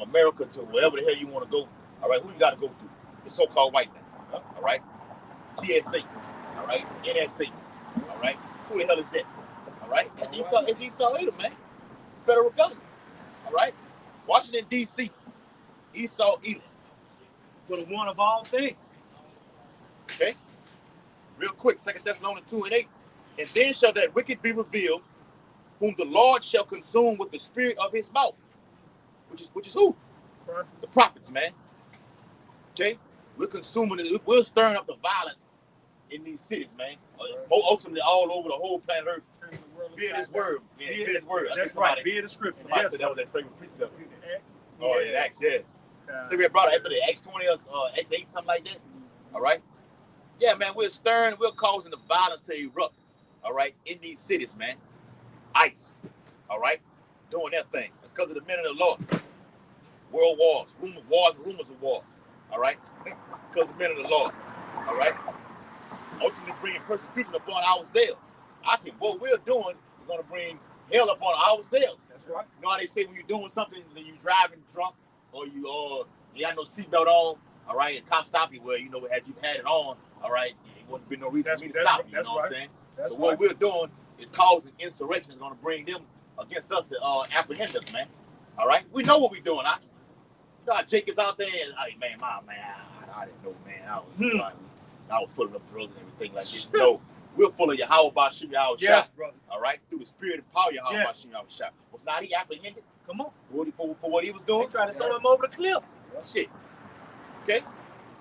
America to wherever the hell you want to go. All right, who you got to go through? The so-called white man. All right, TSA. All right, NSA. All right, who the hell is that? All right, it's Esau Edom, man. Federal government. All right, Washington D.C. Esau Edom. For the one of all things. Okay. Real quick, 2 Thessalonians 2 and 8. And then shall that wicked be revealed, whom the Lord shall consume with the spirit of his mouth. Which is who? The prophets, man. Okay? We're consuming it. We're stirring up the violence in these cities, man. Ultimately, all over the whole planet Earth. Via this word. Yeah, via this word. That's right. Via the scripture. Somebody said that was that favorite precept. Oh, yeah, Acts, yeah. I think we brought it after the Acts 20 or Acts 8, something like that. All right? Yeah, man, we're causing the violence to erupt, all right, in these cities, man. ICE, all right, doing their thing. It's because of the men of the Lord. World wars, rumors of wars, all right, because of the men of the Lord, all right. Ultimately bringing persecution upon ourselves. What we're doing is going to bring hell upon ourselves. That's right. You know how they say when you're doing something, when you're driving drunk, or you got no seatbelt on, all right, and cops stop you, well, you know, had you had it on, all right, it wouldn't be no reason for me to stop you, you know what I'm saying? So what we're doing is causing insurrection. It's going to bring them against us to apprehend us, man. All right? We know what we're doing. You know how Jake is out there and, hey, man, I didn't know, man. I was full of drugs and everything like this. No, we're full of Yahweh Bashim Yahweh Yes, brother. All right? Through the spirit and power of Yahweh Bashim Yahweh Shah. Was not he apprehended? Come on. For what he was doing? They tried to throw him over the cliff. Shit. Okay?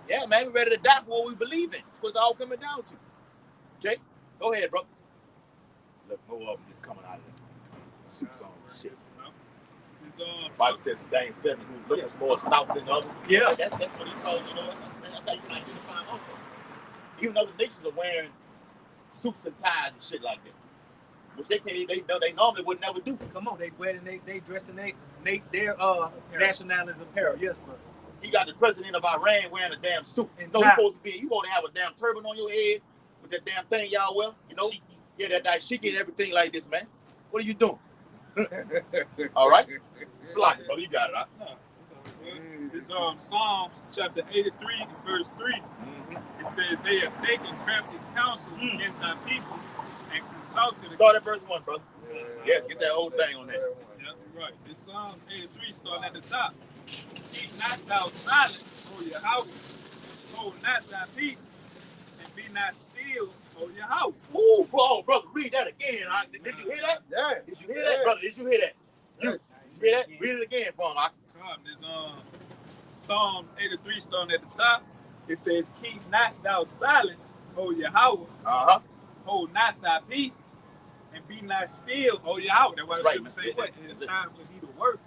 Yeah, man, we're ready to die for what we believe in. That's what it's all coming down to. Okay? Go ahead, bro. Look, more of them just coming out of the soups on shit. Bible says Daniel 7, who looks more stout than others. Yeah. That's what he told you, know. That's how you can identify them also. Even other nations are wearing suits and ties and shit like that. Which they normally would never do. Come on, they dress in their nationalism apparel. Yes, brother. He got the president of Iran wearing a damn suit. No, you supposed to have a damn turban on your head with that damn thing y'all wear, you know? Yeah, that dashiki and everything like this, man. What are you doing? All right? Flock it, brother. You got it, right? It's Psalms chapter 83 and verse 3. It says, they have taken crafty counsel against thy people and consulted. Start at verse 1, brother. Yes, get that whole thing on there. Right. This Psalm 83 starting at the top. Keep not thou silent, O Yahweh. Hold not thy peace, and be not still, O Yahweh. Ooh, bro, brother, read that again. Did you hear that? Yeah. Did you hear that, brother? Did you hear that? You hear that? Read it again for him. This Psalms 83 starting at the top. It says, keep not thou silence, O Yahweh. Uh-huh. Hold not thy peace, and be not still, O Yahweh. That's why Right, the scripture says it's time for thee to work.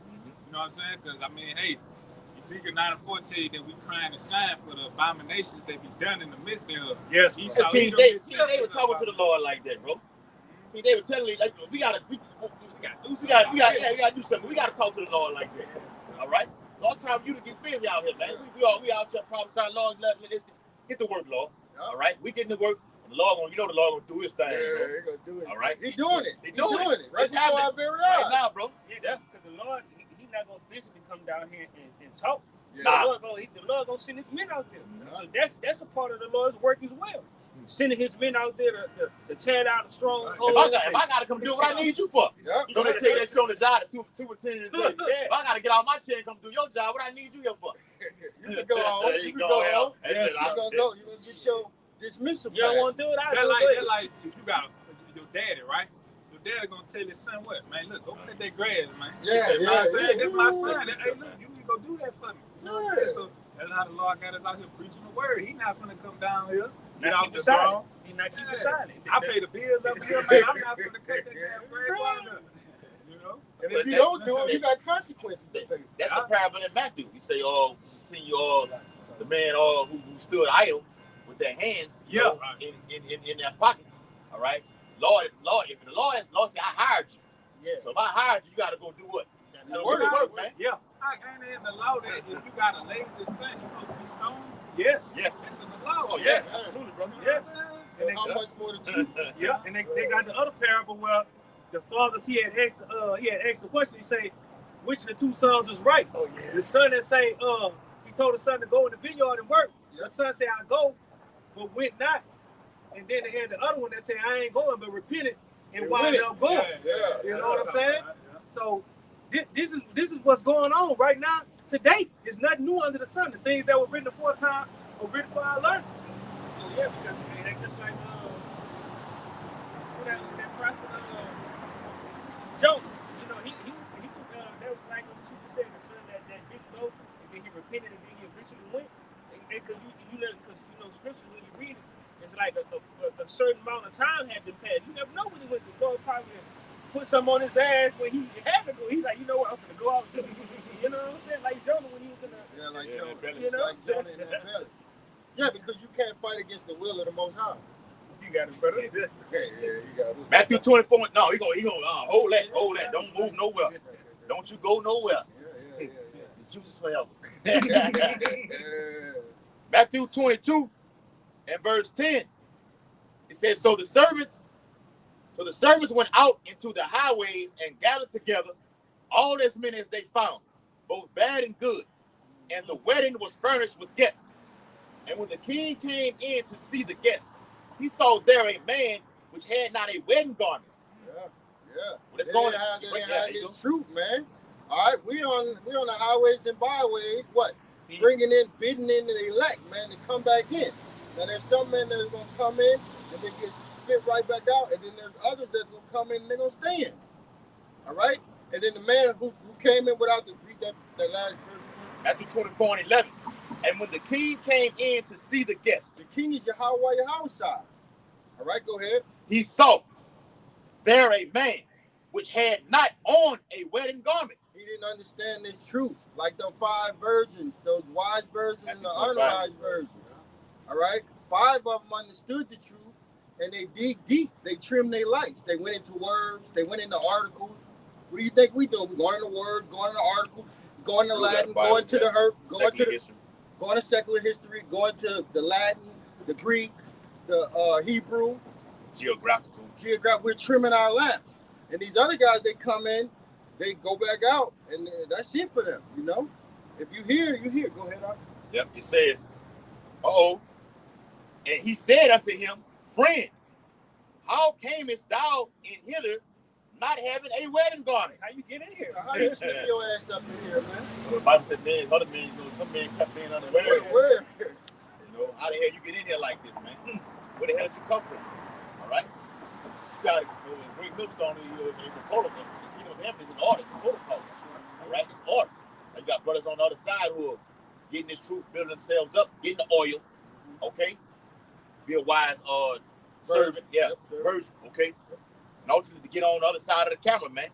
You know what I'm saying? Because, I mean, hey, Ezekiel 9:4 tell you that we crying a sign for the abominations that be done in the midst thereof. Yes, Esau, King David was talking to the Lord like that, bro. King David telling me, like, we gotta do something. We gotta talk to the Lord like that. All right? Long time you to get busy out here, man. We out here prophesying, Lord, get to work, Lord. All right? We getting to work. The Lord the Lord gonna do his thing. Yeah, bro. he gonna do it. All right? He's doing it. He's doing it. Right It's before our happening. very Right eyes. now, bro. Yeah, because the Lord, he's not gonna physically come down here and talk. Yeah. The Lord gonna send his men out there. So that's a part of the Lord's work as well. Sending his men out there to tear down the strongholds. If I gotta come do what I need you for. Yeah. Don't they tell you that shit on the job, the superintendent said, if I gotta get out my chair and come do your job, what I need you here for? You can go home. You can go home. Yes, You gonna go. You gonna get your dismissal. You don't want to do it? They're like, if you got your daddy, right? Your daddy gonna tell his son what? Man, look, go cut that grass, man. Yeah, You know what I'm saying? yeah. That's my son. Hey, look, you need to go do that for me. You know what I'm saying? Yeah. So that's how the Lord got us out here preaching the word. He not gonna come down here, get Not off keep the it silent. throne. He not keep Yeah. it silent. I pay the bills up here, man. I'm not gonna cut that damn grass water. You know? And if you don't do it, you got consequences to pay. That's the parable in Matthew. He say, send you all the man who stood idle with their hands in their pockets. All right? Lord, if the Lord say, I hired you. Yeah. So if I hired you, you gotta go do what? You gotta go to work, man. Yeah. Ain't it in the law that if you got a lazy son, you supposed to be stoned? Yes. Yes. It's in the law. Oh, Yeah, yeah. absolutely, brother. Yes. So how much more the truth? Yeah, and they got the other parable where the fathers he had asked the question. He say, which of the two sons was right? Oh yeah. The son that say, he told the son to go in the vineyard and work. Yeah. The son said, I go, but went not. And then they had the other one that said, I ain't going, but repented and wound up going. Yeah. You know what I'm saying? So this is what's going on right now. Today, there's nothing new under the sun. The things that were written aforetime are written for our learning. Oh, yeah, because they just like that prophet Jonah. You know, he that was like what you just said, the son that didn't go, and then he repented, and then he eventually went. Because you know, scripture when you read it, it's like a certain amount of time had been passed. You never know when he went. The Lord probably put something on his ass when he had to go. He's like, you know what, I'm gonna go out. You know what I'm saying? Like Jonah when he was gonna. Yeah, like Yeah, Jonah. belly. You know? Like Jonah in that belly. Yeah, because you can't fight against the will of the Most High. You got it, brother. Yeah, you got it. Matthew 24. No, he gonna hold that. Don't move nowhere. Don't you go nowhere. Yeah. The juice is forever. Matthew 22 and verse 10. It says, So the servants went out into the highways and gathered together all as many as they found, both bad and good. And the wedding was furnished with guests. And when the king came in to see the guests, he saw there a man which had not a wedding garment. Yeah. What's They going didn't have on? this truth, man. All right, we on the highways and byways. What? Bringing in, bidding in the elect, man, to come back in. Now there's some men that's gonna come in and they get spit right back out, and then there's others that's gonna come in and they're gonna stay in. All right, and then the man who came in without the read that last verse. Matthew 24 and 11. And when the king came in to see the guests, The king is Yahweh side. All right, go ahead. he saw there a man which had not on a wedding garment. He didn't understand this truth, like the 5 virgins, those wise virgins and the Matthew 25. unwise virgins. All right, 5 of them understood the truth, and they dig deep. They trimmed their lights. They went into words. They went into articles. What do you think we do? We going into words, going into articles, going to Latin, going to the herb, going to secular history, going to the Latin, the Greek, the Hebrew, Geographical. We're trimming our lamps. And these other guys, they come in, they go back out, and that's it for them, you know? If you hear, you hear. Go ahead, Art. Yep, it says, and he said unto him, Friend, how camest thou in hither not having a wedding garment. How you get in here? How you slip your ass up in here, man? So the Bible said, man, other men, some men kept being unaware. Where? How the hell you get in here like this, man? Where the hell did you come from? All right? You got to great millstone is a protocol. You know, them is an order, it's a protocol. All right? It's order. Now you got brothers on the other side who are getting this truth, building themselves up, getting the oil, okay? Be a wise servant, virgin, okay? And ultimately to get on the other side of the camera, man.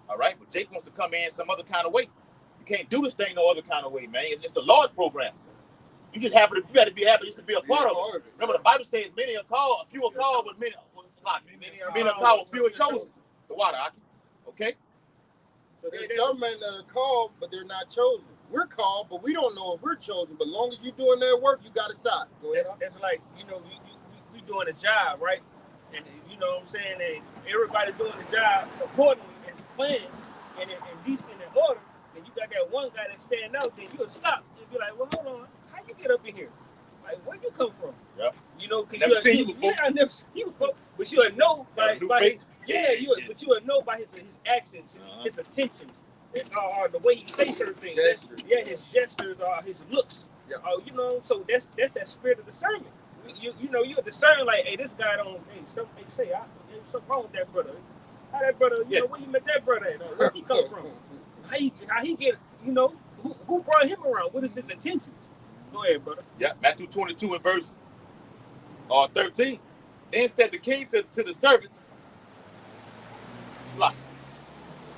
All right? But Jake wants to come in some other kind of way. You can't do this thing no other kind of way, man. It's the Lord's program. You just happen to, you got to be happy just to be a part of it. Remember, the Bible says many are called, few are called, but many are called, few are chosen. The water, okay? So there's some men that are called, but they're not chosen. We're called, but we don't know if we're chosen. But as long as you're doing that work, you got a side. Go ahead. That's like, we doing a job, right? And you know what I'm saying? And everybody doing the job accordingly and planned and decent and order. And you got that one guy that stand out there, you'll stop and be like, well, hold on. How you get up in here? Like, where you come from? Yeah. You know, because never seen you before. Yeah, I never seen you before. But you'll know by his, but you'll know by his actions, his attention, or the way he say certain things. His gestures, or his looks. Yeah. You know, so that's that spirit of discernment. You discern like, hey, this guy don't. Hey, something something wrong with that brother. How that brother? You know, where you met that brother at? Where he come from? How he get? You know, who brought him around? What is his intentions? Go ahead, brother. Yeah, Matthew 22 and verse 13. Then said the king to the servants.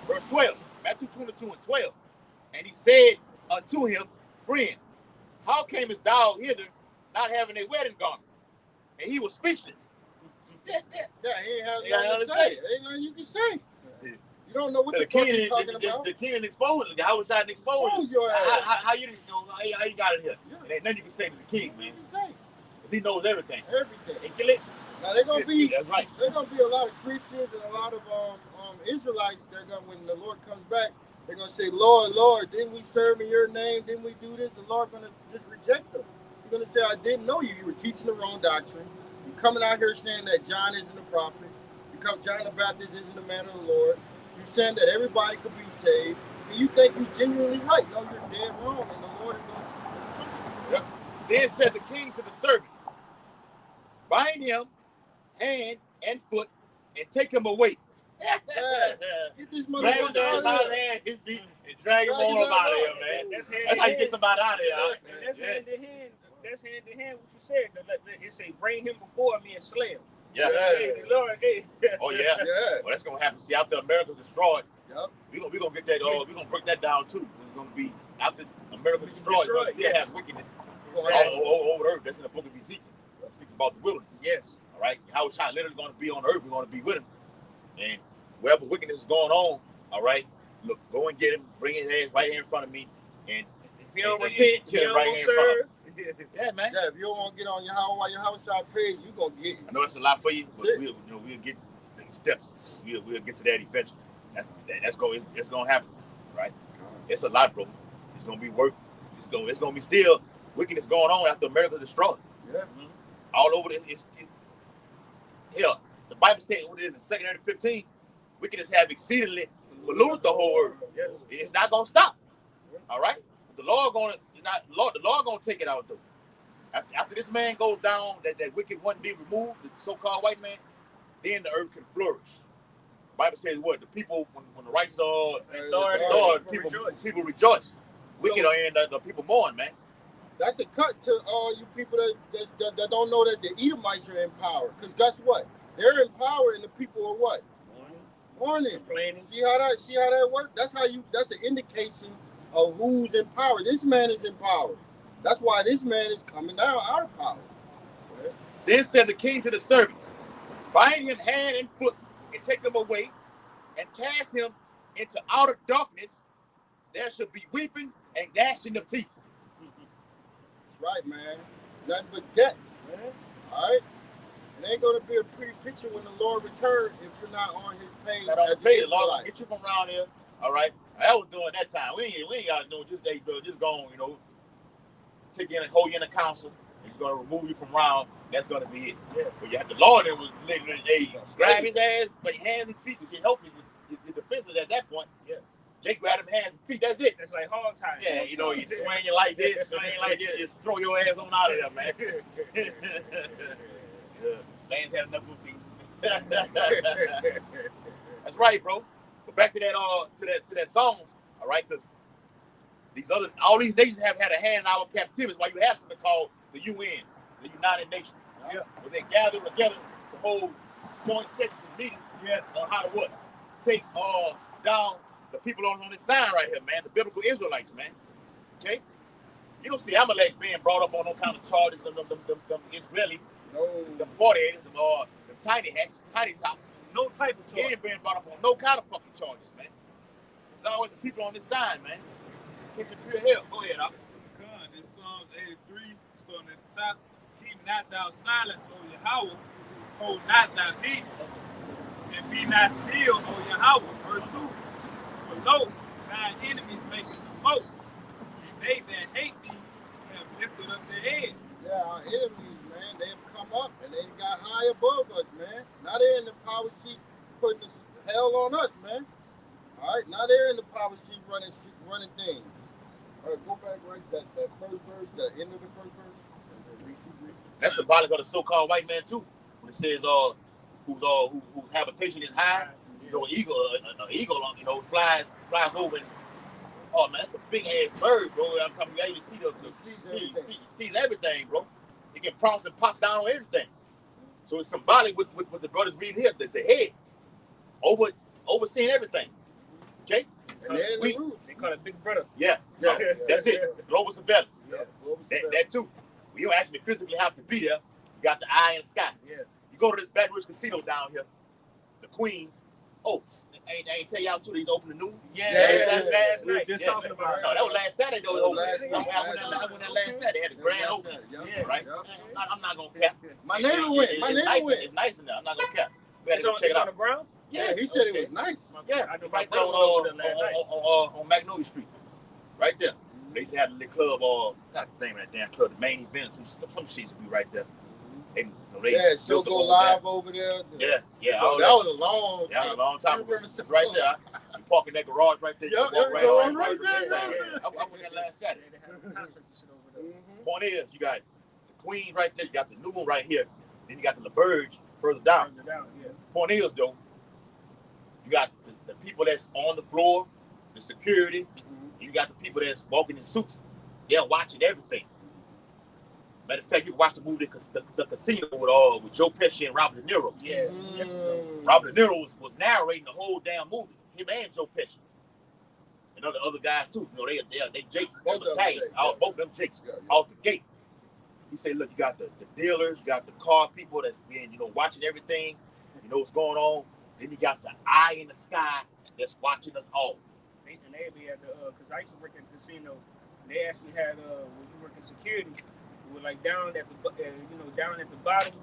Verse 12. Matthew 22 and 12. And he said unto him, friend, how camest thou hither not having a wedding garment? And he was speechless. He ain't have nothing to say. Ain't nothing you can say. You don't know what the fuck you're talking about. The king exposed it. I was trying to expose your ass. How you got in here? Yeah. And ain't nothing you can say to the king, man. Because he knows everything. Everything. Now they're gonna be. That's right. There's gonna be a lot of Christians and a lot of Israelites. They're gonna, when the Lord comes back, they're gonna say, Lord, Lord, didn't we serve in your name? Didn't we do this? The Lord gonna just reject them. He's gonna say, I didn't know you. You were teaching the wrong doctrine. You're coming out here saying that John isn't a prophet. John the Baptist isn't a man of the Lord. You're saying that everybody could be saved, and you think you're genuinely right. No, you're dead wrong, and the Lord is going to do something. Then said the king to the servants, bind him hand and foot, and take him away. Get this motherfucker out of here. His feet, and drag him on out of here, man. That's how you get somebody out of here. That's hand in hand what you said. It say, bring him before me and slay him. Yeah. Lord, Oh yeah. Well, that's gonna happen. See, after America's destroyed, we gonna get that. We gonna break that down too. It's gonna be after America destroyed. We're gonna still have wickedness all over the earth. That's in the book of Ezekiel. It speaks about the wilderness. Yes. All right. How it's literally gonna be on earth. We're gonna be with him, and wherever wickedness is going on, all right. Look, go and get him. Bring his ass right here in front of me, and if you don't repent, you don't serve. Yeah, man. Yeah, if you don't want to get on your homicide page, you gonna get it. I know that's a lot for you, but we'll get steps. We'll get to that eventually. It's gonna happen, right? It's a lot, bro. It's gonna be work. It's gonna be still wickedness going on after America destroyed. Yeah. Mm-hmm. All over this. Hell, the Bible said what it is in 2 Corinthians 15. Wickedness have exceedingly polluted the whole earth. Yes. It's not gonna stop. All right. The Lord gonna take it out though. After this man goes down, that wicked one be removed, the so-called white man, then the earth can flourish. The Bible says what? The people, when the righteous are people rejoice. Wicked are in the people mourn, man. That's a cut to all you people that don't know that the Edomites are in power. Because guess what? They're in power and the people are what? Mourning. See how that works? That's an indication of who's in power. This man is in power. That's why this man is coming down out of power. Okay. Then said the king to the servants, bind him hand and foot and take him away and cast him into outer darkness. There should be weeping and gnashing of teeth. That's right, man. Nothing but death, man. All right? It ain't going to be a pretty picture when the Lord returns if you're not on his page. Not on his page. The Lord will get you from around here. All right? I was doing that time. We ain't got to do it. Just go on, take you in, hold you in the council. He's gonna remove you from around. That's gonna be it. Yeah. But you have the Lord that was literally grab his ass, like hands and feet, to help you with your defenses at that point. Yeah. They grab him hands and feet. That's it. That's like hog tying. Yeah, you know, you swing it like this, swing like this, just throw your ass on out of there, man. Man's had enough of me. That's right, bro. But back to that song, all right? Because all these nations have had a hand in our captivity. Why you have something called the UN, the United Nations. Yeah. Where they gather together to hold joint sessions and meetings Yes. on how to what? Take down the people on this sign right here, man. The biblical Israelites, man. Okay? You don't see Amalek being brought up on no kind of charges, them Israelis, No. the 48ers, the tiny hats, tiny tops. No type of He choice. ain't being brought up on no kind of fucking charges, man. There's always the people on this side, man. Catching pure hell. Go ahead, Doc. God, this Psalms 83, starting at the top. Keep not thou silence, O Yahweh. Hold not thy peace. And be not still, O Yahweh. Verse 2. For lo, thine enemies make it tumult. And they that hate thee have lifted up their head. Yeah, our enemies, man, they have come up and they got high above us, man. Now they're in the power seat putting this hell on us, man. All right, now they're in the power seat running things. All right, go back right that first verse, the end of the first verse. And read. That's symbolic of the so-called white man too. When it says whose habitation is high, you know, an eagle, you know, flies over. And, oh man, that's a big ass bird, bro. I'm talking about you sees everything, bro. It can pounce and pop down on everything. So it's symbolic with the brothers reading here, the head overseeing everything. Okay? And they're in the room. They call it Big Brother. Yeah. That's it. The global surveillance. Yeah, That too. We don't actually physically have to be there. You got the eye in the sky. Yeah. You go to this Baton Rouge casino down here, the Queens. Oh, I ain't tell y'all too. He's open the new. Yeah, Yeah, that's last We were night. just Yeah. talking about No, that was last Saturday though. That was last I went that last Saturday. They had the grand opening, right? I'm not gonna cap. My neighbor went. It's nice in there. I'm not gonna cap. We had to go check it on out. the ground? Yeah, he said it was nice. Yeah, I know right my there brother over there last night. on Magnolia Street, right there. They used to have the little club, not the name of that damn club, the main event, some shit used to be right there. They Yeah, so built go the live whole over there. Yeah, So all that was a long time. Yeah, a long time. You remember some Right there. You park in that garage right there. You Yep, walk right there. I went there last Saturday. They had a concert and shit over there. Point is, you got the Queens right there. You got the new one right here. Then you got the LaBerge further down. Further down, yeah. Point is, though, you got the people that's on the floor, the security. You got the people that's walking in suits. They're watching everything. Matter of fact, you can watch the movie The Casino with Joe Pesci and Robert De Niro. Yeah. Robert De Niro was narrating the whole damn movie. Him and Joe Pesci. And other guys too. You know, they Jakes, Both of them Italians. Jakes, Both of them Jakes Yeah. out the gate. He said, look, you got the dealers, you got the car people that's been, watching everything. You know what's going on. Then you got the eye in the sky that's watching us all. And they be at the, because I used to work at the casino. They actually had, when you work in security, you were like down at the, down at the bottom.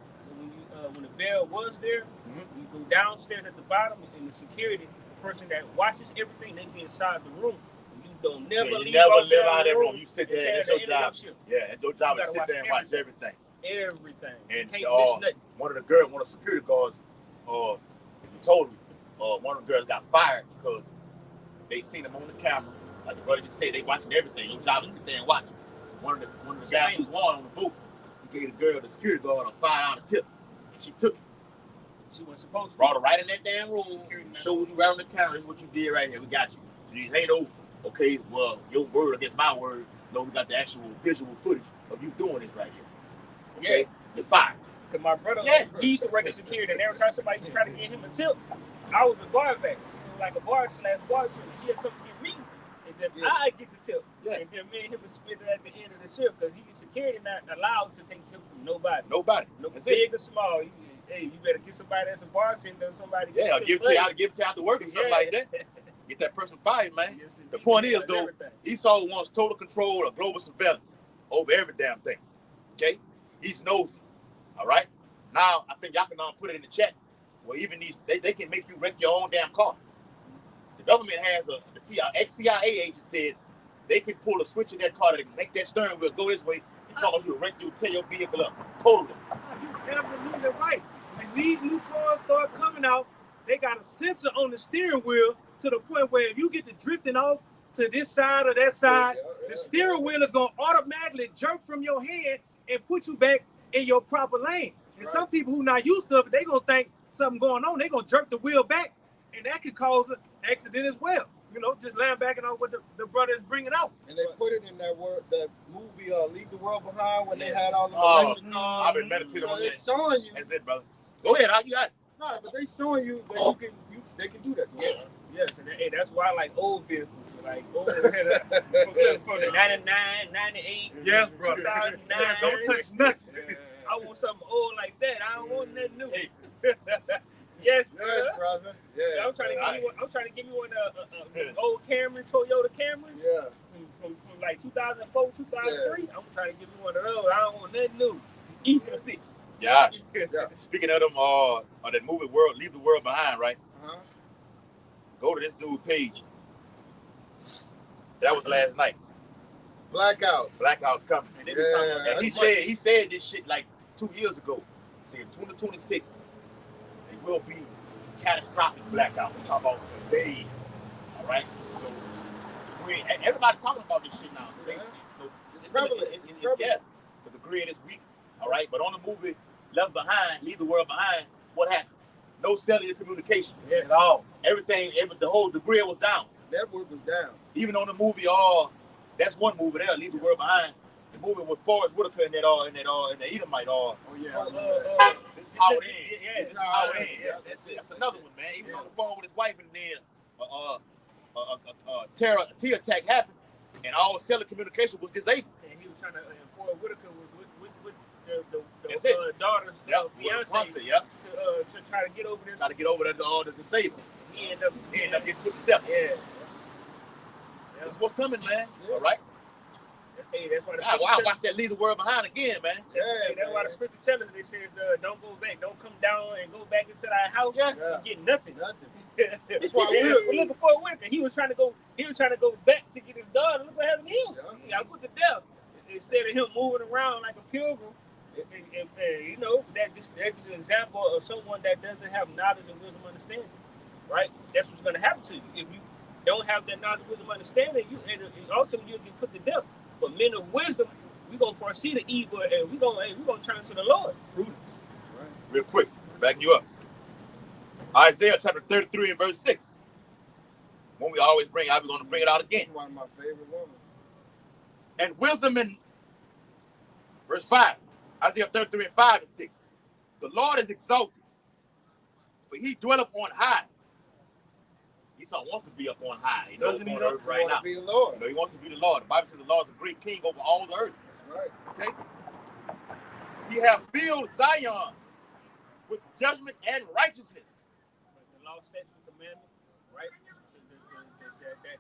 When the bell was there, you go downstairs at the bottom, and the security, the person that watches everything, they be inside the room. And you don't never you leave never out live out of that room. You sit and there. That's tell your the job. interruption. Yeah, that's your job You to gotta sit there and watch watch everything. Everything. And Can't miss nothing. one of the security guards, he told me, one of the girls got fired because they seen him on the camera. Like the brother just said, they watching everything. Your job is to sit there and watch it. One of the guys who won on the boot, he gave the girl, the security guard, a $5 tip, and she took it. She wasn't supposed to. Brought her right in that damn room, showed you right on the camera. This is what you did right here. We got you. So you ain't no, okay, well, your word against my word. No, we got the actual visual footage of you doing this right here. Okay? You're fired. Because my brother, he used to work in security, and every time somebody used to try to get him a tip, I was a bar back, like a bar /bartender. He'd come get me, and then I get the tip. Yeah. And then me and him would split it at the end of the shift, because he security not allowed to take tips from nobody. No, That's big it. or small. You better get somebody that's a bartender or somebody. Yeah, give it to you after work or something like that. Get that person fired, man. Yes, The point is, does though, everything. Esau wants total control of global surveillance over every damn thing. Okay? He's nosy. All right? Now, I think y'all can put it in the chat. Well, even these, they can make you wreck your own damn car. The government has ex-CIA agent said they can pull a switch in that car that can make that steering wheel go this way It calls you to rent you, tear your vehicle up. Totally. You're absolutely right. When these new cars start coming out, they got a sensor on the steering wheel to the point where if you get to drifting off to this side or that side, the steering wheel is gonna automatically jerk from your hand and put you back in your proper lane. And some people who not used to it, they gonna think something going on. They gonna jerk the wheel back, and that could cause an accident as well. You know, just laying back on what the brother is bringing out. And they put it in that movie, Leave the World Behind, when they had all the electric cars. I've been meditating on They that. showing you. That's it, brother. Go ahead, how you got it? No, but they showing you that they can do that. Yes, and that's why I like old vehicles. Like old from the 99, 98, Yes, brother. 2009. Don't touch nothing. I want something old like that. I don't want nothing new. Hey. Yes, Yes, brother. brother. Yeah. I'm trying to give you one an old Camry, Toyota Camry. Yeah. From like 2004, 2003. I'm trying to give you one of those. I don't want nothing new. Easy to fix. Josh, Yeah. speaking of them, on that movie World, Leave the World Behind, right? Uh-huh. Go to this dude's page. That was last night. Blackouts. Blackout's coming. And they be talking about And that he said this shit like 2 years ago. See, in 2026, it will be catastrophic blackout. We're talking about for days. All right? So everybody talking about this shit now. It's prevalent. Yeah. But the grid is weak. All right. But on the movie Left Behind, Leave the World Behind, what happened? No cellular communication at all. The grid was down. Network was down. Even on the movie, that's one movie there, Leave the World Behind. The movie with Forrest Whitaker in the Edomite. Oh yeah. This is how it ends. Yeah. This is how it ends. Yeah, that's it. That's another one, man. He was on the phone with his wife, and then a T attack happened, and all cellular communication was disabled. And he was trying to Forrest Whitaker with That's the daughter's fiance to try to get over this. Try to get over the disabled. He ended up getting put to death. Yeah. That's what's coming, man. All right. Hey, that's why I watch that Leave the World Behind again, man. That's why the scripture tells us, they says, don't go back, don't come down and go back into thy house and get nothing. That's why look before Whitaker, he was trying to go back to get his daughter. Look what happened to him. He got put to death. Instead of him moving around like a pilgrim, you know, that's just an example of someone that doesn't have knowledge and wisdom understanding. Right? That's what's gonna happen to you. If you don't have that knowledge, wisdom, understanding, ultimately you'll get put to death. But men of wisdom, we're gonna foresee the evil and we're gonna turn to the Lord. Prudence. Right. Real quick, backing you up. Isaiah chapter 33 and verse 6. When we always bring out, we're gonna bring it out again. That's one of my favorite ones. And wisdom in verse 5. Isaiah 33 and 5 and 6. The Lord is exalted, for he dwelleth on high. Esau wants to be up on high. He doesn't he want to be the Lord? He wants to be the Lord. The Bible says the Lord is a great king over all the earth. That's right. Okay? He hath filled Zion with judgment and righteousness. The law, statute, commandment, right?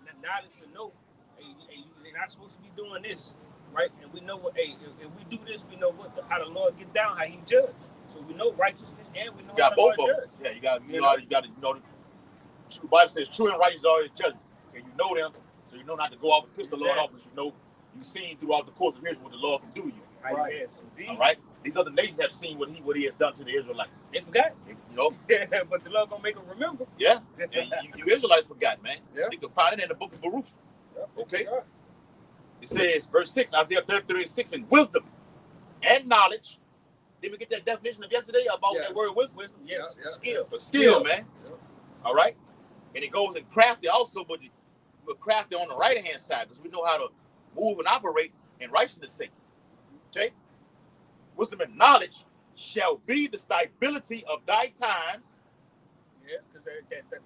That knowledge to know, hey, you're not supposed to be doing this, right? And we know what, if we do this, we know how the Lord get down, how he judge. So we know righteousness and we know how the Lord judge. Yeah, you got to know. The Bible says true and righteous are his judgment. And you know them, so you know not to go off and piss the Lord off, but you know you've seen throughout the course of history what the Lord can do to you. Right. Yes, all right. These other nations have seen what he has done to the Israelites. They forgot. You know. But the Lord gonna make them remember. Yeah. And you Israelites forgot, man. Yeah. You can find it in the book of Baruch. Yeah. Okay. It says, verse 6, Isaiah 33 and 6, in wisdom and knowledge. Did we get that definition of yesterday about that word wisdom? Yes. Yeah. Skill, man. Yeah. All right. And it goes in crafty also, but we're crafty on the right-hand side because we know how to move and operate in righteousness' sake. Okay? Wisdom and knowledge shall be the stability of thy times. Yeah, because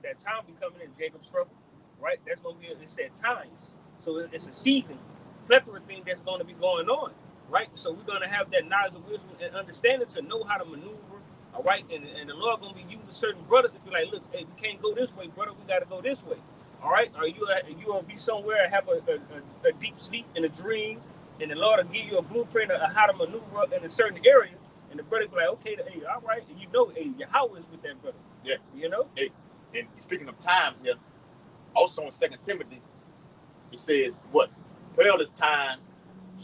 that time be coming in Jacob's trouble, right? That's going to be, it said times. So it's a season, plethora thing that's going to be going on, right? So we're going to have that knowledge of wisdom and understanding to know how to maneuver. All right, and the Lord gonna be using certain brothers to be like, look, hey, we can't go this way, brother. We gotta go this way. All right, or you gonna be somewhere and have a deep sleep and a dream, and the Lord will give you a blueprint of how to maneuver in a certain area, and the brother be like, okay, hey, all right, and you know, hey, Yahweh is with that brother. Yeah, you know. Hey, and speaking of times here, also in 2 Timothy, it says what? Perilous times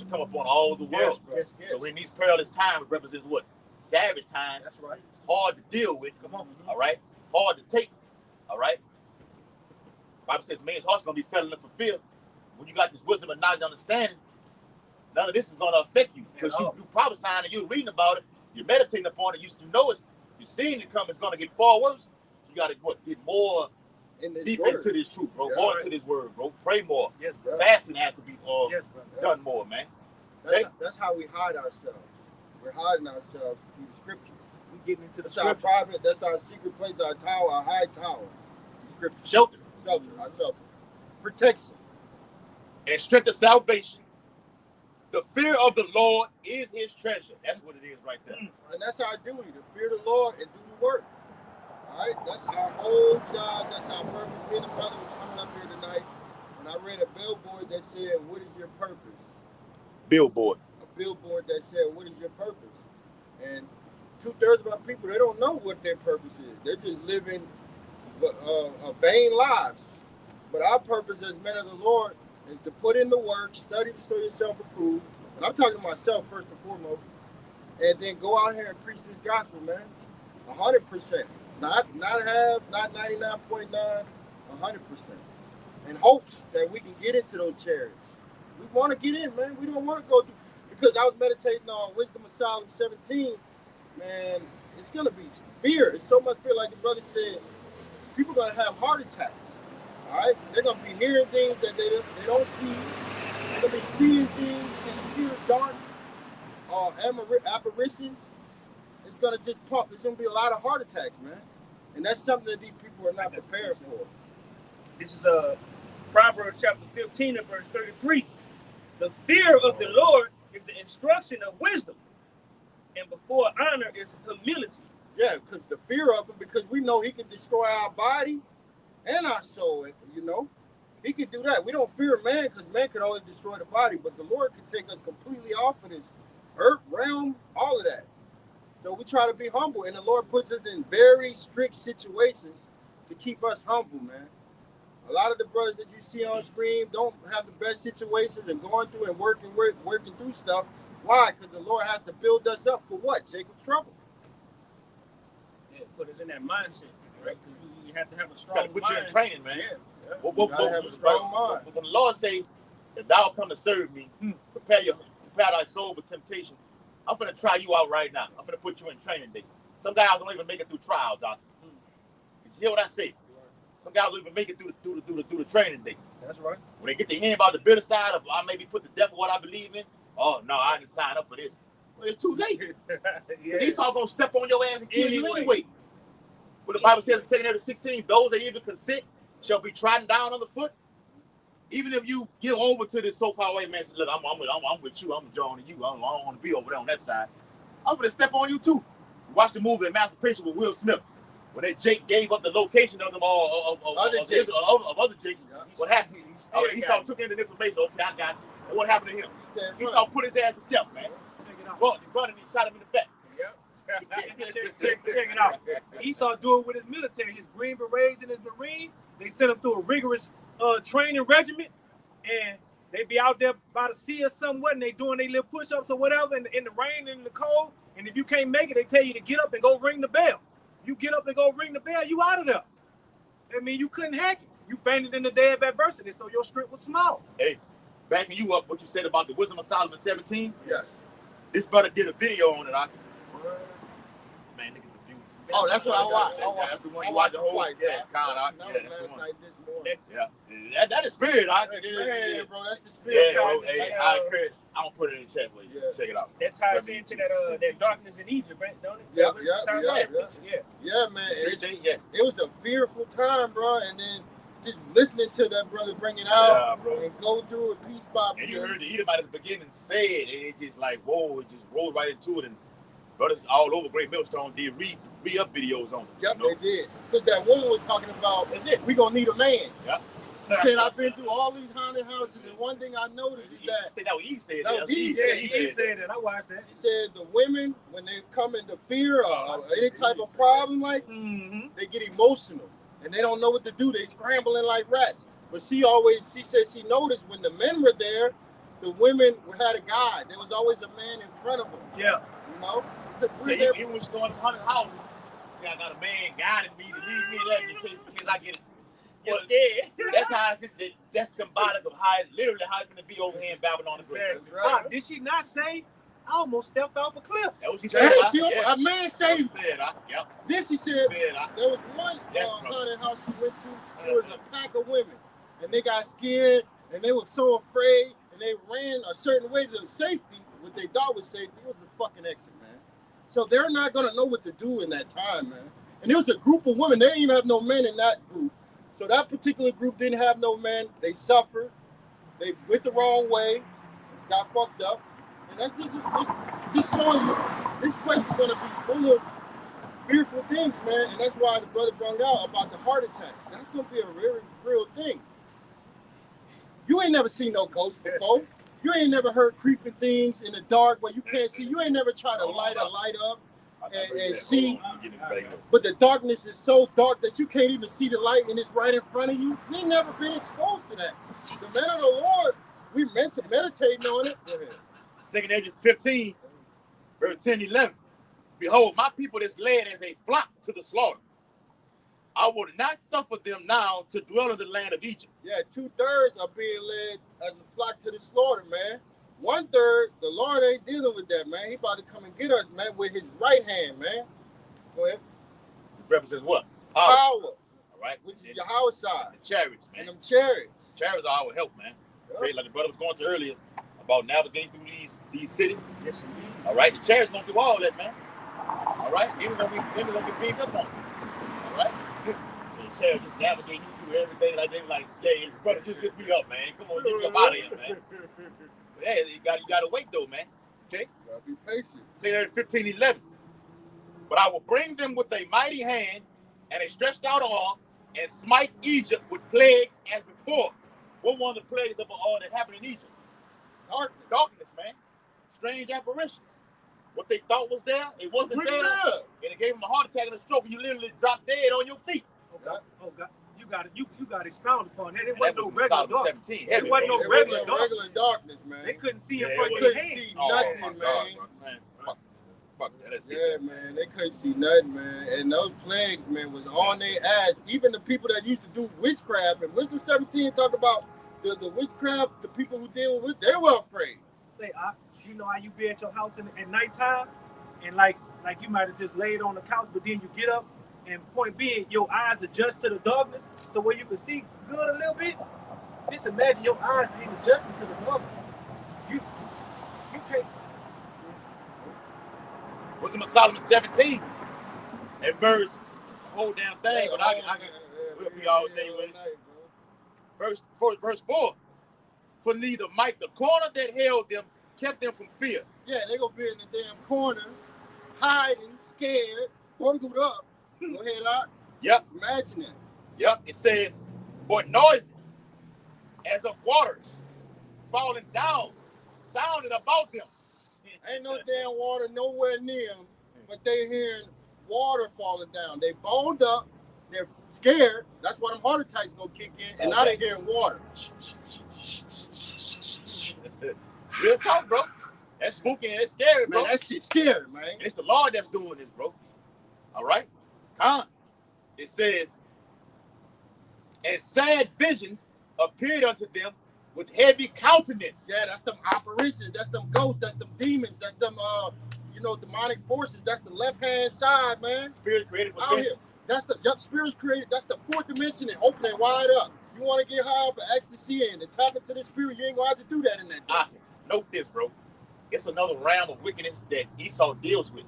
should come upon all the world. Yes, yes. So in these perilous times represents what? Savage times. That's right. Hard to deal with. Come on. All right. Hard to take. All right. Bible says man's heart's gonna be failing for fear. When you got this wisdom and knowledge and understanding, none of this is gonna affect you because you prophesying and you reading about it, you're meditating upon it, you know it's you're seeing it come, it's gonna get far worse. You gotta get more deep into this truth, bro. More into this word, bro. Pray more. Yes, bro. Fasting has to be done more, man. That's how we hide ourselves. We're hiding ourselves through the scriptures. We getting into the That's our scriptures. private, that's our secret place, our tower, our high tower. The scripture. Shelter. Our shelter. Protection. And strength of salvation. The fear of the Lord is his treasure. That's what it is right there. And that's our duty, to fear the Lord and do the work. All right? That's our whole job. That's our purpose. Me and the brother was coming up here tonight, and I read a billboard that said, "What is your purpose?" Billboard. A billboard that said, "What is your purpose?" And 2/3 of our people, they don't know what their purpose is. They're just living vain lives. But our purpose as men of the Lord is to put in the work, study to show yourself approved. And I'm talking to myself first and foremost. And then go out here and preach this gospel, man. 100%. Not half, not 99.9, 100%. In hopes that we can get into those chariots. We want to get in, man. We don't want to go through. Because I was meditating on Wisdom of Solomon 17, man, it's going to be fear. It's so much fear, like the brother said. People are going to have heart attacks, all right? They're going to be hearing things that they don't see. They're going to be seeing things in the pure dark, apparitions. It's going to just pump. There's going to be a lot of heart attacks, man. And that's something that these people are not prepared for. This is Proverbs chapter 15 and verse 33. The fear of the Lord is the instruction of wisdom, and before honor is humility. Yeah, because the fear of him, because we know he can destroy our body and our soul, you know. He can do that. We don't fear man because man can always destroy the body, but the Lord can take us completely off of this earth realm, all of that. So we try to be humble, and the Lord puts us in very strict situations to keep us humble, man. A lot of the brothers that you see on screen don't have the best situations and going through and working through stuff. Why? Because the Lord has to build us up for what? Jacob's trouble. Yeah, put us in that mindset, right? Because you have to have a strong Gotta put you in training, man. Yeah. You gotta have a strong mind. When the Lord say, if thou come to serve me, prepare thy soul for temptation. I'm gonna try you out right now. I'm gonna put you in training day. Some guys don't even make it through trials out. Did you hear what I say? Some guys don't even make it through the training day. That's right. When they get to hear about the bitter side of I maybe put the death of what I believe in. Oh no, I didn't sign up for this. Well, it's too late. Yeah. Esau gonna step on your ass and kill you anyway. But the Bible says in 2 16, those that even consent shall be trodden down on the foot. Even if you get over to this so-called white man, say, look, I'm with you, I'm joining you. I don't want to be over there on that side. I'm gonna step on you too. Watch the movie Emancipation with Will Smith. When that Jake gave up the location of them all of other Jakes, what happened? Esau took in the information. Okay, I got you. And what happened to him? Esau put his ass to death, man. Check it out. Well, he running, he shot him in the back. Yep. check it out. Esau do it with his military, his Green Berets and his Marines. They sent him through a rigorous training regiment, and they be out there by the sea or somewhat, and they doing their little push-ups or whatever in the rain and in the cold. And if you can't make it, they tell you to get up and go ring the bell. You get up and go ring the bell, you out of there. I mean, you couldn't hack it. You fainted in the day of adversity, so your strength was small. Hey, backing you up, what you said about the Wisdom of Solomon 17. Yes. This brother did a video on it. Man, nigga, the view. Oh, that's what I watched. That's the one you watched the whole twice. Yeah, last night, this morning. Yeah. That is spirit. Man, bro, that's the spirit. Yeah, bro. Hey, I don't put it in the chat for you. Yeah. Check it out. That ties into that darkness in Egypt, right? Don't it? Yeah, man. And it was a fearful time, bro. And then just listening to that brother bring it out and go through it piece by piece. And you heard the Edomite at the beginning say it, and it just like, whoa, it just rolled right into it. And brothers all over Great Millstone did re-up videos on it. Yep, they did. Because that woman was talking about, we going to need a man. Yep. He said, I've been through all these haunted houses, and one thing I noticed is that... I think that was Eve said that. That was Eve said that. I watched that. He said the women, when they come into fear or any type of problem, like, they get emotional. And they don't know what to do. They scrambling like rats. But she said she noticed when the men were there, the women had a guide. There was always a man in front of them. Yeah. You know? Because See, even when you go in 100 houses, see, I got a man guiding me to lead me that in case I get it. You're scared. That's how that's symbolic of how it's literally how it's gonna be over here in Babylon the Great. That's right. Did she not say, I almost stepped off a cliff? That what she said. A man saved. Yep. This she said. There was one Yes, haunted house she went to. There was a pack of women, and they got scared, and they were so afraid, and they ran a certain way to safety. What they thought was safety was the fucking exit, man. So they're not gonna know what to do in that time, man. And there was a group of women. They didn't even have no men in that group. So that particular group didn't have no men. They suffered. They went the wrong way. Got fucked up. And that's just showing you this place is going to be full of fearful things, man. And that's why the brother brought out about the heart attacks. That's going to be a real thing. You ain't never seen no ghosts before. You ain't never heard creeping things in the dark where you can't see. You ain't never tried to light a light up and see. But the darkness is so dark that you can't even see the light and it's right in front of you. We ain't never been exposed to that. The man of the Lord, we meant to meditate on it. Go ahead. 2 Edges 15, verse 10, 11. Behold, my people is led as a flock to the slaughter. I will not suffer them now to dwell in the land of Egypt. Yeah, 2/3 are being led as a flock to the slaughter, man. 1/3, the Lord ain't dealing with that, man. He about to come and get us, man, with his right hand, man. Go ahead. It represents what? Power. All right. Which is your house side. The chariots, man. And them chariots. Chariots are our help, man. Yep. Great, like the brother was going to earlier about navigating through these cities. Yes, indeed. All right. The chariots gonna do all that, man. All right. Then we're gonna get beamed up on. All right. The chariots just navigating through everything like they like, yeah, brother, just get me up, man. Come on, get me up out of here, man. Yeah, you gotta wait though, man. Okay? You gotta be patient. Say that in 15:11. But I will bring them with a mighty hand and a stretched out arm and smite Egypt with plagues as before. What one of the plagues of all that happened in Egypt? Darkness, man. Strange apparitions. What they thought was there, it wasn't there. And it gave them a heart attack and a stroke, and you literally dropped dead on your feet. Oh God. You got to expound upon that. It That wasn't no was regular Solomon darkness. 17. It wasn't no There regular wasn't no darkness. regular darkness, man. They couldn't see in Yeah, front it of couldn't their head. see Oh, nothing, my man. God, man. Fuck that. That's Yeah, man, they couldn't see nothing, man. And those plagues, man, was on their ass. Even the people that used to do witchcraft, and Wisdom 17 talk about the witchcraft, the people who deal with it, they were afraid. Say, you know how you be at your house at nighttime, and like you might have just laid on the couch, but then you get up, and point being, your eyes adjust to the darkness to where you can see good a little bit. Just imagine your eyes ain't adjusted to the darkness. You can't. Wisdom of Solomon 17 and verse, the whole damn thing, but we'll be all day with it. Verse 4. For neither might the corner that held them kept them from fear. Yeah, they gonna be in the damn corner, hiding, scared, bundled up. Go ahead, Art. Yep. Just imagine that. Yep. It says, but noises as of waters falling down, sounding about them. Ain't no damn water nowhere near them, but they hearing water falling down. They balled up, they're scared. That's why them heart attacks gonna kick in, and now they're hearing water. Real talk, bro. That's spooky and it's scary, bro. Man, that shit scary, man. And it's the Lord that's doing this, bro. All right? It says, and sad visions appeared unto them with heavy countenance. Yeah, that's them apparitions, that's them ghosts, that's them demons, that's them demonic forces. That's the left-hand side, man. Spirit created for Out here. vengeance. That's the spirit's created. That's the fourth dimension and opening wide up. You want to get high up and ecstasy and tap into the spirit, you ain't gonna have to do that in that day. Note this, bro. It's another realm of wickedness that Esau deals with.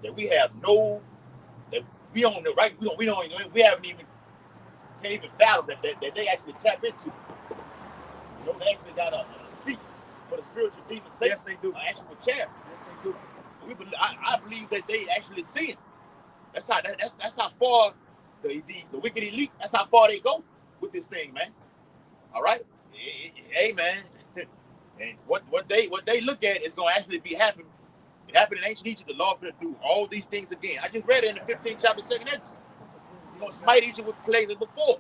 That we have that we don't know, right? We haven't even can't even fathom that they actually tap into. You know, they actually got a seat for the spiritual demons. Yes, they do. Actually, with chair. Yes, they do. I believe that they actually see it. That's how far the wicked elite. That's how far they go with this thing, man. All right, hey, man. And what they look at is going to actually be happening. It happened in ancient Egypt. The Lord going to do all these things again. I just read it in the 15th chapter, 2nd Edges. He's going to smite Egypt with plagues as before.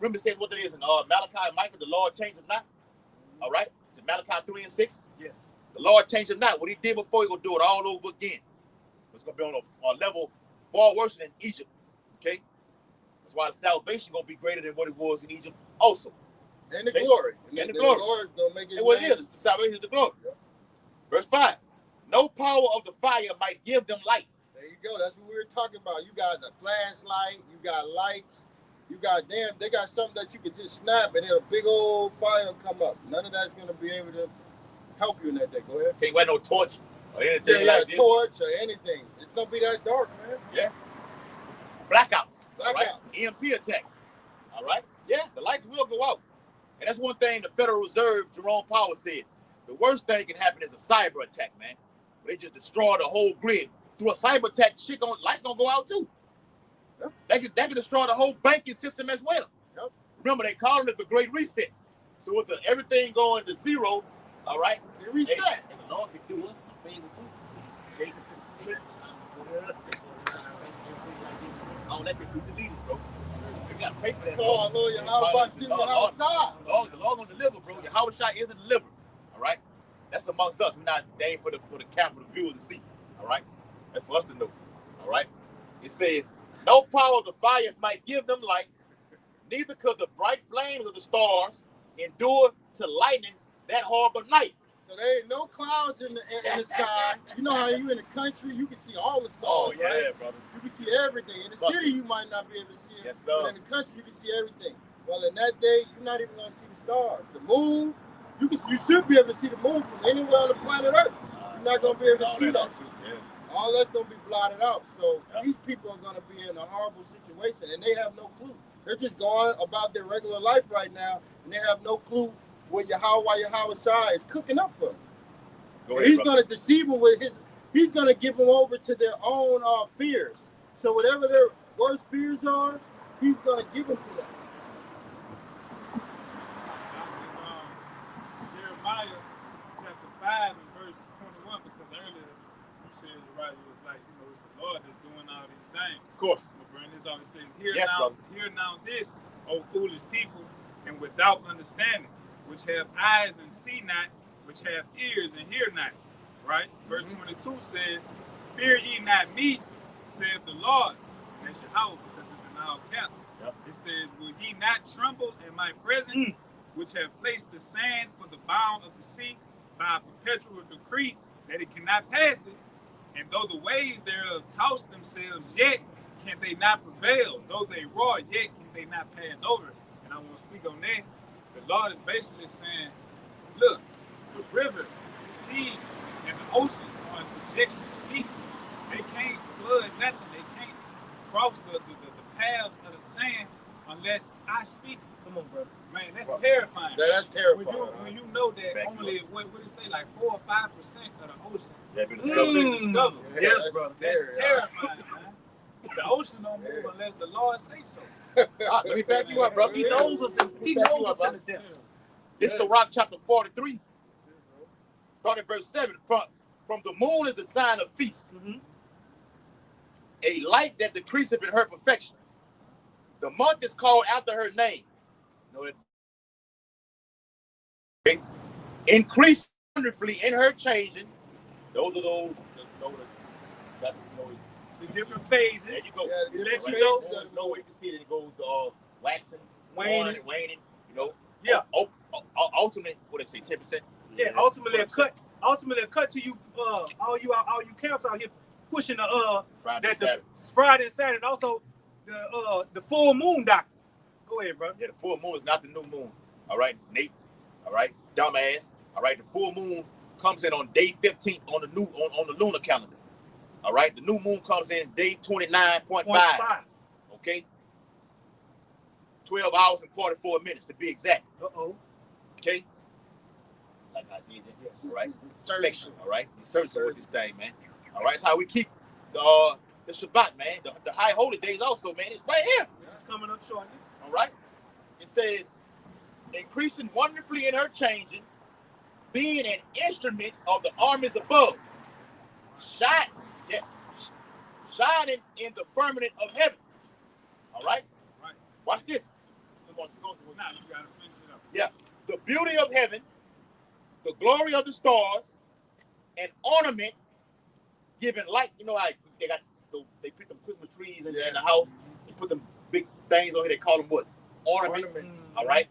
Remember, it says what it is in Malachi and Micah. The Lord changes not. All right. Malachi 3 and 6. Yes. The Lord changed him not. What he did before, he gonna do it all over again. It's gonna be on a level far worse than Egypt. Okay, that's why the salvation gonna be greater than what it was in Egypt also. And the glory. And the glory. Lord gonna make it. And what it is, the salvation is the glory. Yeah. Verse 5. No power of the fire might give them light. There you go. That's what we were talking about. You got the flashlight. You got lights. You got they got something that you can just snap and then a big old fire come up. None of that's gonna be able to help you in that day. Go ahead. Can't wear no torch or anything Yeah, like this. torch or anything. It's gonna be that dark, man. Yeah. Blackouts. Blackout. Right? EMP attacks. All right? Yeah, the lights will go out. And that's one thing the Federal Reserve, Jerome Powell, said. The worst thing can happen is a cyber attack, man. They just destroy the whole grid. Through a cyber attack, lights gonna go out too. Yep. That can destroy the whole banking system as well. Yep. Remember, they call it the Great Reset. So with everything going to zero, all right, they reset. And the Lord can do us a favor too. Oh, that can be deleted, bro. You gotta pay for that. Oh, Lord, how about sitting outside? Oh, the Lord gonna deliver, bro. Your house shot isn't delivered. All right? That's amongst us. We're not dang for the camera, for the viewers to see. All right? That's for us to know. All right? It says, no power of the fire might give them light, neither could the bright flames of the stars endure to lightning that horrible night. So there ain't no clouds in the sky. You know how you in the country, you can see all the stars. Oh, yeah, right? brother. You can see everything. In the city, you might not be able to see it. Yes, sir. But in the country, you can see everything. Well, in that day, you're not even going to see the stars. The moon, you should be able to see the moon from anywhere on the planet Earth. You're not going to be able to see that. All that's going to be blotted out. So these people are going to be in a horrible situation, and they have no clue. They're just going about their regular life right now, and they have no clue what Yahweh Shai is cooking up for them. He's going to deceive them with he's going to give them over to their own fears. So whatever their worst fears are, he's going to give them to them. Jeremiah chapter 5 and verse 21, because earlier you said it right, it was like, it's the Lord that's doing all these things. Of course. But Brandon's always saying, hear now this, O foolish people, and without understanding, which have eyes and see not, which have ears and hear not. Right? Verse 22 says, fear ye not me, saith the Lord. That's Yahweh, because it's in all caps. Yep. It says, will ye not tremble in my presence, which have placed the sand for the bound of the sea by a perpetual decree that it cannot pass it? And though the waves thereof toss themselves, yet can they not prevail. Though they roar, yet can they not pass over it. And I want to speak on that. The Lord is basically saying, look, the rivers, the seas, and the oceans are in subjection to me. They can't flood nothing. They can't cross the paths of the sand unless I speak. Come on, brother. Man, that's terrifying. That's terrifying. When you know that only, what did it say, like 4 or 5% of the ocean has been discovered. Yes, brother. That's terrifying, man. The ocean don't move unless the Lord say so. Let me back you up, brother. He knows us in the depths. This is Sirach chapter 43. Start at verse 7. From the moon is the sign of feast. A light that decreaseth in her perfection. The month is called after her name. Okay. Increase wonderfully in her changing. Those are the different phases. There you go. Yeah, It lets you know. There's no way you can see it. It goes to waxing, waning. Yeah. Ultimately, what they say, 10%. Yeah. Ultimately a cut to you. All you camps out here pushing the Friday and Saturday, and also the full moon doctrine. Go ahead, bro. Yeah, the full moon is not the new moon. All right, Nate. All right, dumbass. All right, the full moon comes in on day 15 on the lunar calendar. All right, the new moon comes in day 29.5. Okay, 12 hours and 44 minutes to be exact. Okay, like I did that. Yes. All right, perfection. All right, you're searching with this thing, man. All right, it's how we keep the Shabbat, man. The high holy days also, man. It's right here. Which is coming up shortly. All right, it says, increasing wonderfully in her changing, being an instrument of the armies above, shining in the firmament of heaven. All right? Right. Watch this. Now you gotta finish it up. Yeah. The beauty of heaven the glory of the stars, an ornament giving light. You know how they put them Christmas trees in the house. They put them big things on here. They call them what? Ornaments. All right.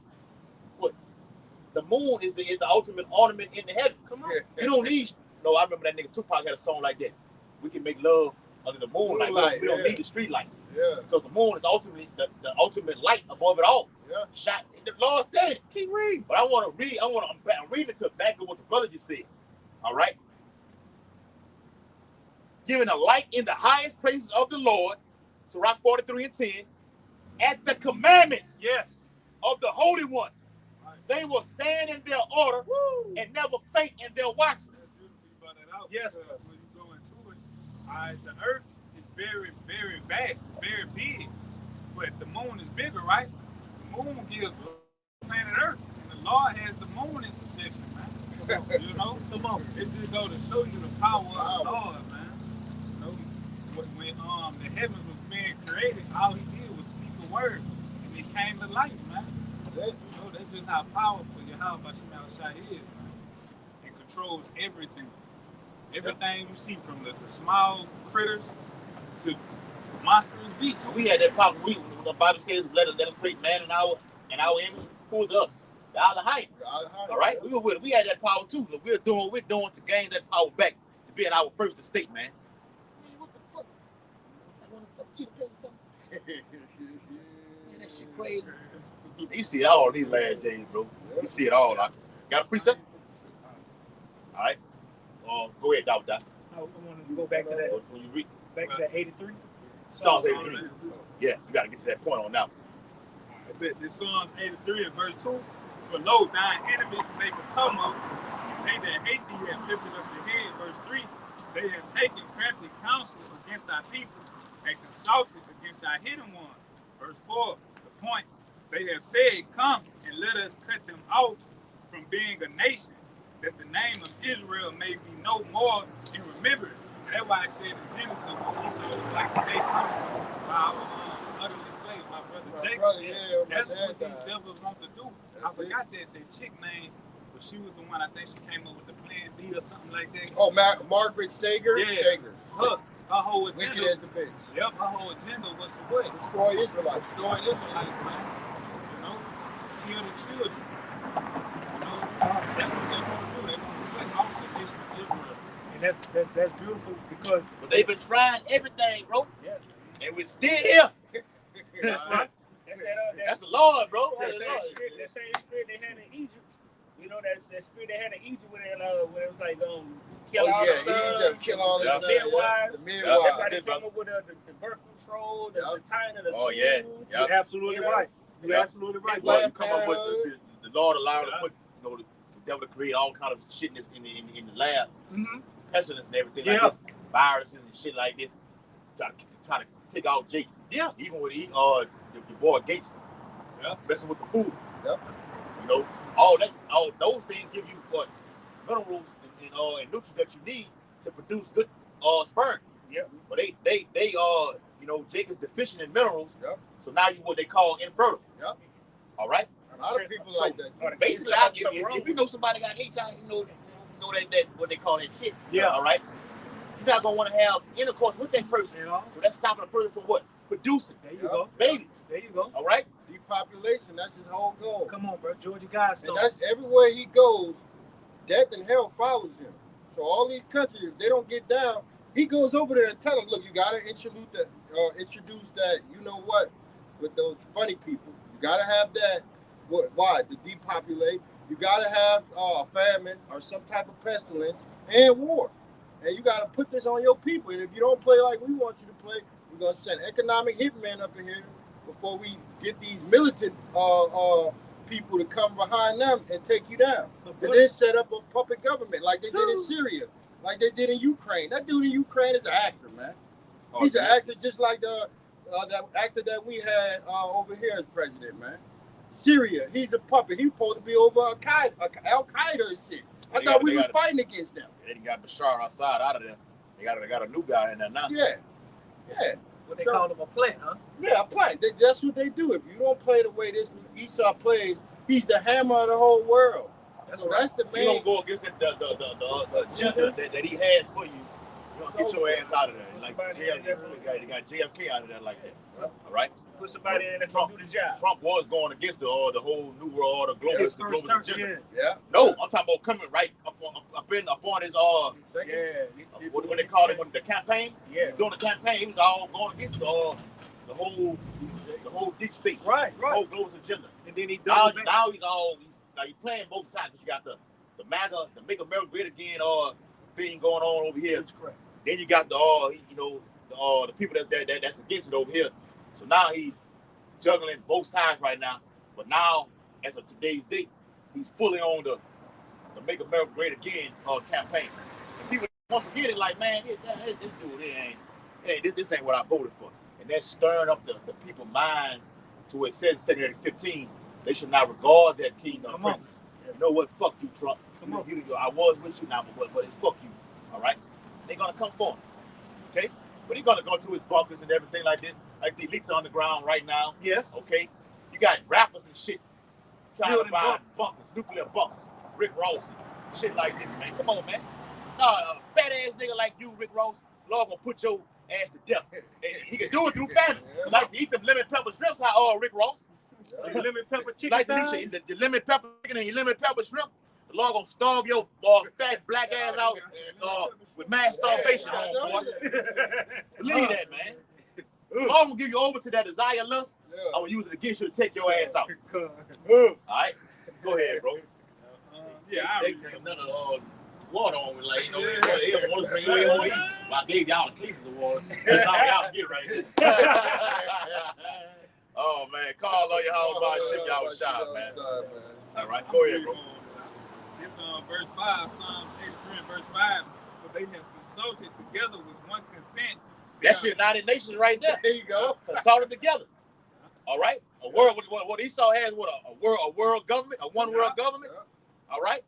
What? The moon is the ultimate ornament in the heaven. Come on. You don't need. No, I remember that nigga Tupac had a song like that. We can make love under the moonlight. We don't need the street lights. Yeah. Because the moon is ultimately the ultimate light above it all. Yeah. Shot. The Lord said it. Keep reading. But I want to read. I'm reading it to back of what the brother just said. All right. Giving a light in the highest places of the Lord. Sirach 43:10. At the commandment. Yes. Of the Holy One. Right. They will stand in their order. Woo. And never faint in their watches. Yes. When you go into it, the earth is very, very vast. It's very big. But the moon is bigger, right? The moon gives planet Earth. And the Lord has the moon in subjection, man. You know? Come on. It just go to show you the power of the Lord, man. You know, when the heavens was being created, all he did was speak a word. And it came to life, man. You know, that's just how powerful Yahweh Bashim Shai is, man. It controls everything. Everything you see, from the small critters to monstrous beasts. We had that problem. The Bible says, let us create man in our image. Who was us? The Elohim. All right? We had that power too. So we're doing what we're doing to gain that power back, to be in our first estate, man. Man, what the fuck? I want to you to pay something. Man, that shit crazy. You see it all these last days, bro. You see it all. Got a precept? All right. Go ahead, Dawud. I want to go back to that. When you read back to that 83. Psalms 83. Yeah, you got to get to that point on now. This Psalms 83 and verse 2. For lo, thine enemies make a tumult. They that hate thee have lifted up their head. Verse 3. They have taken crafty counsel against thy people and consulted against thy hidden ones. Verse 4. The point. They have said, come and let us cut them off from being a nation, that the name of Israel may be no more in remembrance. That's why I said in Genesis, when Esau was like the day coming by our utterly slave, my brother Jacob. That's what these devils want to do. I forgot that chick name, but she was the one, I think she came up with the plan B or something like that. Oh, Margaret Sager? Yeah. Her whole agenda. Wicked as a bitch. Yep, her whole agenda was to what? Destroy Israelites. Destroy Israelites, man. You know? Kill the children. That's what they want to do. They want to put off the nation of Israel. And that's beautiful because they've been trying everything, bro. Yeah. And we're still here. That's right. That's the Lord, bro. That same spirit they had in Egypt. You know, that spirit they had in Egypt when it was like kill all the sons, kill all the sons, midwives. The midwives. Everybody come up with the birth control, the tying of the tools. You're absolutely right. You're absolutely right. Well, you come up with the Lord allowed to put, the devil to create all kind of shit in the lab, pestilence and everything like this, viruses and shit like this, try to take out Jake. Yeah. Even with your boy Gates, messing with the food. Yep. You know, all those things give you what minerals and nutrients that you need to produce good sperm. Yeah. But they Jake is deficient in minerals. Yep. So now you what they call infertile. Yep. All right. A lot of people like that too. Basically, if you know somebody got HIV, you know that what they call that shit. Yeah. All right. You're not gonna want to have intercourse with that person. So that's stopping a person from what? Producing. There you go. Babies. There you go. All right. Depopulation. That's his whole goal. Come on, bro. Georgia Guidestones. And that's everywhere he goes. Death and hell follows him. So all these countries, if they don't get down, he goes over there and tell them, look, you gotta introduce that. You know what? With those funny people, you gotta have that. Why? To depopulate. You gotta have famine or some type of pestilence and war. And you gotta put this on your people. And if you don't play like we want you to play, we're gonna send economic hitmen up in here before we get these militant people to come behind them and take you down. And then set up a puppet government like they did in Syria, like they did in Ukraine. That dude in Ukraine is an actor, man. He's an actor just like the actor that we had over here as president, man. Syria, he's a puppet. He's supposed to be over Al Qaeda and shit. I thought we were fighting against them. They got Bashar Assad out of there. They got a new guy in there now. Yeah. What they call him, a plant, huh? Yeah, a plant. That's what they do. If you don't play the way this Esau plays, he's the hammer of the whole world. So that's the You main. don't go against the agenda that he has for you. You don't get your ass out of there. Like they got JFK out of there like that. All right. Put somebody in there to do the job. Trump was going against the whole new world order, global agenda. Yeah. No, I'm talking about coming right up on his what they call it, the campaign. Yeah. During the campaign, he was all going against the whole deep state, Right. the whole global agenda. And then he Now he's playing both sides. You got the MAGA, the Make America Great Again thing going on over here. That's correct. Then you got the people that's against it over here. So now he's juggling both sides right now. But now, as of today's date, he's fully on the Make America Great Again campaign. And people once again is like, man, this dude, this ain't what I voted for. And that's stirring up the people's minds to where it says in Secretary 15, they should not regard that kingdom. Come on. You know what? Fuck you, Trump. I was with you now, but it's fuck you. All right? They're going to come for him. Okay? But he's going to go to his bunkers and everything like this. Like the elites are on the ground right now. Yes. Okay? You got rappers and shit trying Building to buy bunkers, nuclear bunkers. Rick Ross and shit like this, man. Come on, man. No, a fat ass nigga like you, Rick Ross, Lord gonna put your ass to death. And he can do it through famine. Like to eat them lemon pepper shrimps, Rick Ross. Lemon pepper chicken. Like to eat the lemon pepper chicken and your lemon pepper shrimp. The Lord gonna starve your fat black ass out with mass starvation on, boy. Believe that, man. I'm gonna give you over to that desire lust. I'm gonna use it against you to take your ass out. All right, go ahead, bro. They none of water on me, like, he don't want to drink, he don't want to eat. Well, I gave y'all the cases of water. That's all y'all get right here. Oh man, call all your house by ship y'all with shop, man. All right, go ahead, bro. It's verse 5, Psalms 83 and verse 5. But they have consulted together with one consent. That's your United Nations right there. There you go. Consulted together. All right, a world. What Esau has, a world government, a one world government. All right.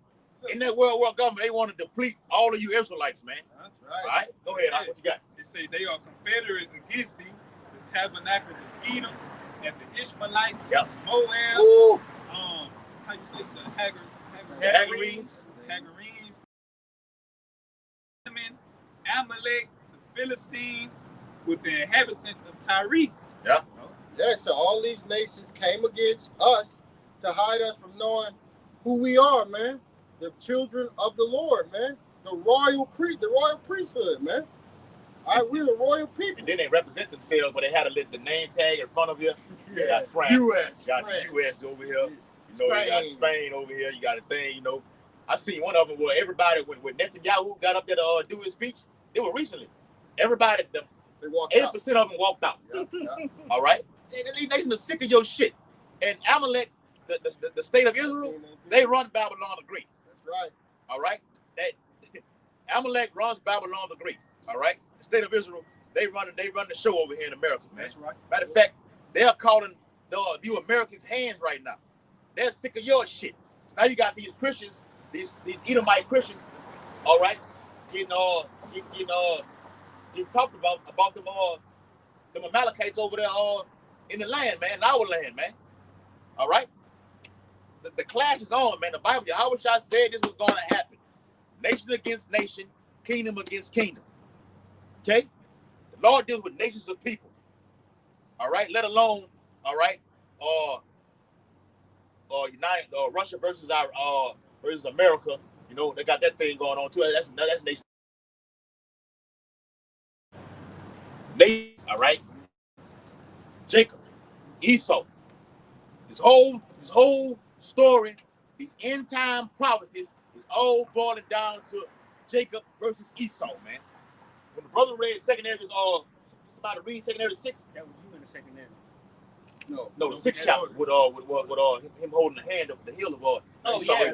In that world government, they want to deplete all of you Israelites, man. That's All right, go ahead. What you got? They say they are confederate against thee, the tabernacles of Edom, and the Ishmaelites, Moab. Ooh. How you say the Hagarenes, Amalek, the Philistines, with the inhabitants of Tyre. Yeah, so all these nations came against us to hide us from knowing who we are, man. The children of the Lord, man. The royal priesthood, man. All right, we're the royal people. And then they represent themselves, but they had to let the name tag in front of you. You got France. U.S. You got the U.S. over here. You got Spain over here. You got a thing, I seen one of them where everybody, when Netanyahu got up there to do his speech, it was recently. Everybody, 80% of them walked out. All right? These nations are sick of your shit. And Amalek, the state of Israel, they run Babylon the Great. That's right. All right? Amalek runs Babylon the Great. All right? The state of Israel, they run the show over here in America, man. That's right. Matter of fact, they're calling you Americans hands right now. They're sick of your shit. So now you got these Christians, these Edomite Christians, all right, getting talked about them Amalekites over there in the land, man, in our land, man. All right? The clash is on, man. The Bible, Yahweh Shah said this was going to happen. Nation against nation, kingdom against kingdom. Okay? The Lord deals with nations of people. All right? Let alone, all right, United Russia versus America. They got that thing going on too. That's nation. Nations, all right. Jacob, Esau. This whole story, these end time prophecies, is all boiling down to Jacob versus Esau, man. When the brother read second Ezra, somebody read second Ezra 6. That was you in the second Ezra. No, the 6th chapter with him holding the hand of the heel of Esau. Yeah,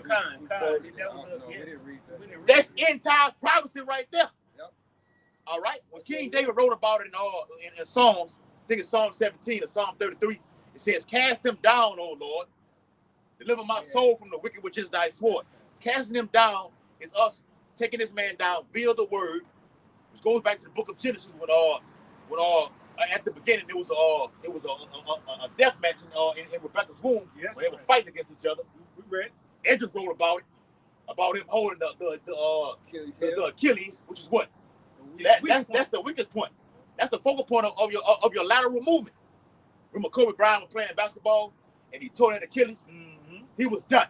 we didn't read that. That's end time prophecy right there. Yep. All right. When King David wrote about it in Psalms, I think it's Psalm 17 or Psalm 33, it says, "Cast him down, O Lord. Deliver my soul from the wicked, which is thy sword." Casting him down is us taking this man down via the word, which goes back to the book of Genesis when at the beginning it was a death match in Rebecca's womb when they were fighting against each other. We read. Edges wrote about it. about him holding the Achilles, which is what? That's the weakest point. That's the focal point of your lateral movement. Remember Kobe Bryant was playing basketball and he tore that Achilles? Mm-hmm. He was done.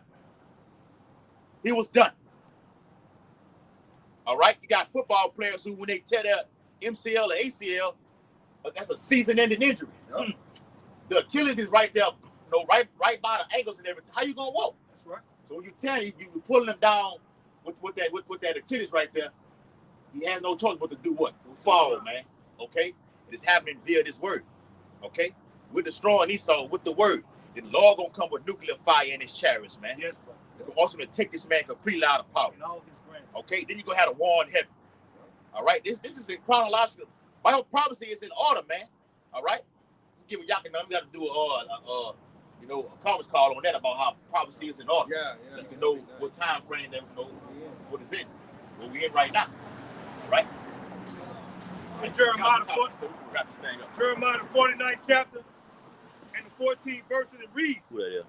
He was done. All right? You got football players who, when they tear their MCL or ACL, that's a season-ending injury. Yep. The Achilles is right there, right by the ankles and everything. How you gonna walk? That's right. So when you tell you're pulling him down with that Achilles right there, he has no choice but to do what? Fall, man. Okay? It is happening via this word. Okay? We're destroying Esau with the word. The Lord gonna come with nuclear fire in his chariots, man. Yes, bro. It's gonna ultimately take this man completely out of power. And all his grand. Okay? Then you're gonna have a war in heaven. All right? This is in chronological. Bible prophecy is in order, man. All right? Give a yakin number. We got to do a conference call on that about how prophecy is in order. Yeah. So you can know what time frame that what is in. What we in right now. All right? In Jeremiah the 49th chapter and the 14th verse, and it reads. Who that is?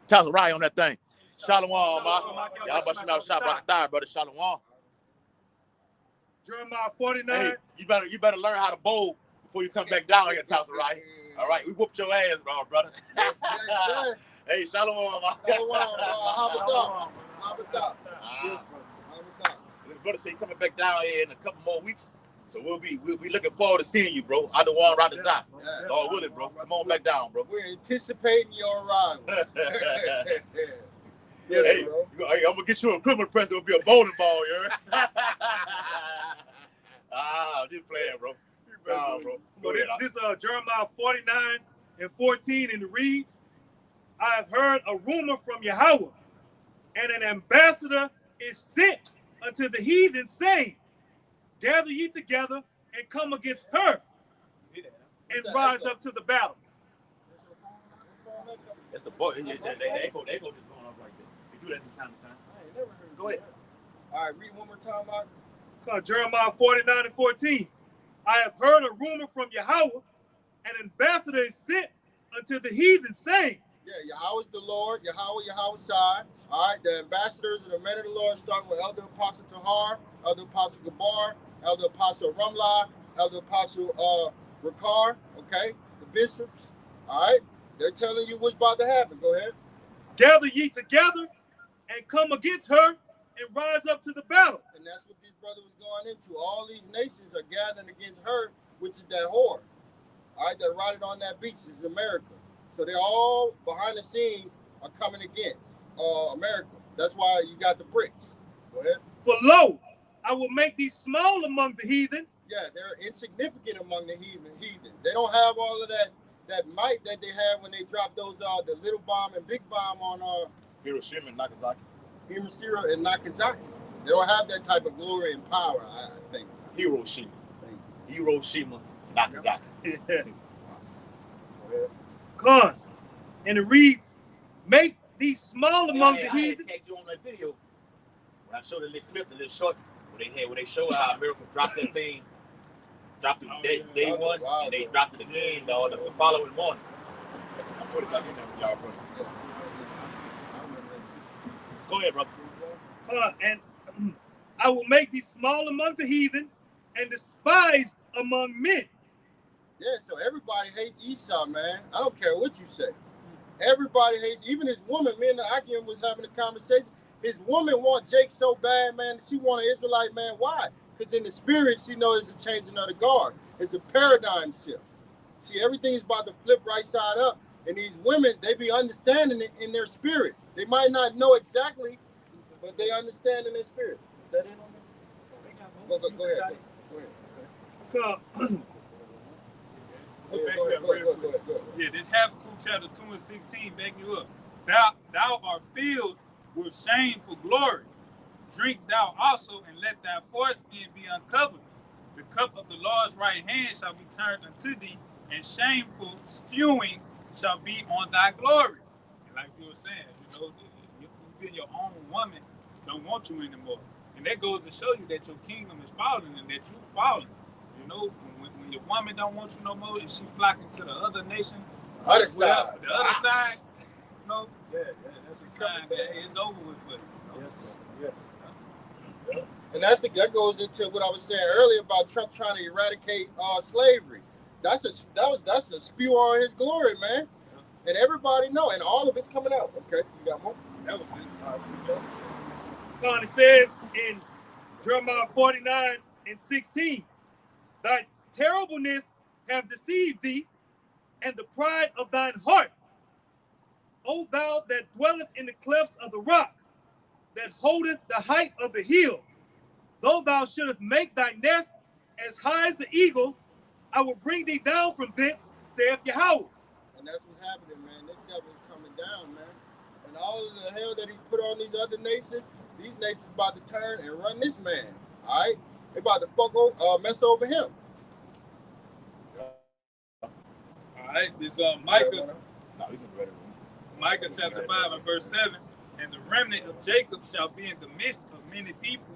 Tell us right on that thing. Shalom, ma. Y'all about to shout about the brother. Shalom. Jeremiah 49. Hey, you better learn how to bowl before you come back down here, Tazariah. All right, we whooped your ass, brother. Hey, shalom, ma. How about The brother say coming back down here in a couple more weeks, so we'll be looking forward to seeing you, bro. I the one right beside. Lord willing, bro. Come on back down, bro. We're anticipating your arrival. Hey, I'm gonna get you a Christmas present. It'll be a bowling ball, you heard? I'm just playing, bro. Nah, bro. This Jeremiah 49 and 14, and it reads, I have heard a rumor from Yahweh, and an ambassador is sent unto the heathen, saying, gather ye together and come against her, and rise up to the battle. That's the boy. They echo just going off like that. They do that from time to time. I ain't never heard Go ahead. All right, read one more time, Mark. Jeremiah 49 and 14. I have heard a rumor from Yahweh, an ambassador is sent unto the heathen, saying, yeah, Yahweh's the Lord, Yahweh's side. All right, the ambassadors of the men of the Lord, starting with Elder Apostle Tahar, Elder Apostle Gabar, Elder Apostle Rumlah, Elder Apostle Rakar, okay, the bishops. All right, they're telling you what's about to happen. Go ahead. Gather ye together and come against her and rise up to the battle. And that's what this brother was going into. All these nations are gathering against her, which is that whore. All right, that rotted on that beach. This is America. So they're all behind the scenes are coming against America. That's why you got the BRICS. Go ahead. For lo, I will make thee small among the heathen. Yeah, they're insignificant among the heathen. They don't have all of that might that they had when they dropped those the little bomb and big bomb on Hiroshima and Nagasaki. Hiroshima and Nagasaki. They don't have that type of glory and power, I think. Hiroshima, Nagasaki. Con. And it reads, make thee small among the heathen. I tagged you on that video when I showed the little clip, the little short, where they show how America dropped that thing, dropped it day one, and they dropped it again the following morning. I put it back in there for y'all, brother. Go ahead, brother. And I will make thee small among the heathen and despised among men. Yeah, so everybody hates Esau, man. I don't care what you say. Everybody hates, even his woman. Me and Akim was having a conversation. His woman wants Jake so bad, man. She want an Israelite, man. Why? Because in the spirit, she knows it's a changing of the guard. It's a paradigm shift. See, everything is about to flip right side up. And these women, they be understanding it in their spirit. They might not know exactly, but they understand in their spirit. Is that it on there? Go ahead. Go ahead. Yeah, this Habakkuk chapter 2 and 16 backing you up. Thou art filled with shameful glory. Drink thou also, and let thy foreskin be uncovered. The cup of the Lord's right hand shall be turned unto thee, and shameful spewing shall be on thy glory. And like you were saying, even your own woman don't want you anymore. And that goes to show you that your kingdom is falling and that you're falling. You know, when your woman don't want you no more and she flocking to the other nation, the other side, you know, that's a sign that it's over with for you. Yes, bro. Yes. And that goes into what I was saying earlier about Trump trying to eradicate slavery. That's a spew on his glory, man. And everybody know, and all of it's coming out. Okay, you got more? That was it. It says in Jeremiah 49:16, thy terribleness have deceived thee, and the pride of thine heart. O thou that dwelleth in the clefts of the rock, that holdeth the height of the hill, though thou shouldest make thy nest as high as the eagle, I will bring thee down from thence, saith Yahweh. And that's what's happening, man. This devil's coming down, man. And all of the hell that he put on these other nations, these nations about to turn and run this man. All right? They about to mess over him. All right, this Micah. Micah chapter 5 and verse 7. And the remnant of Jacob shall be in the midst of many people.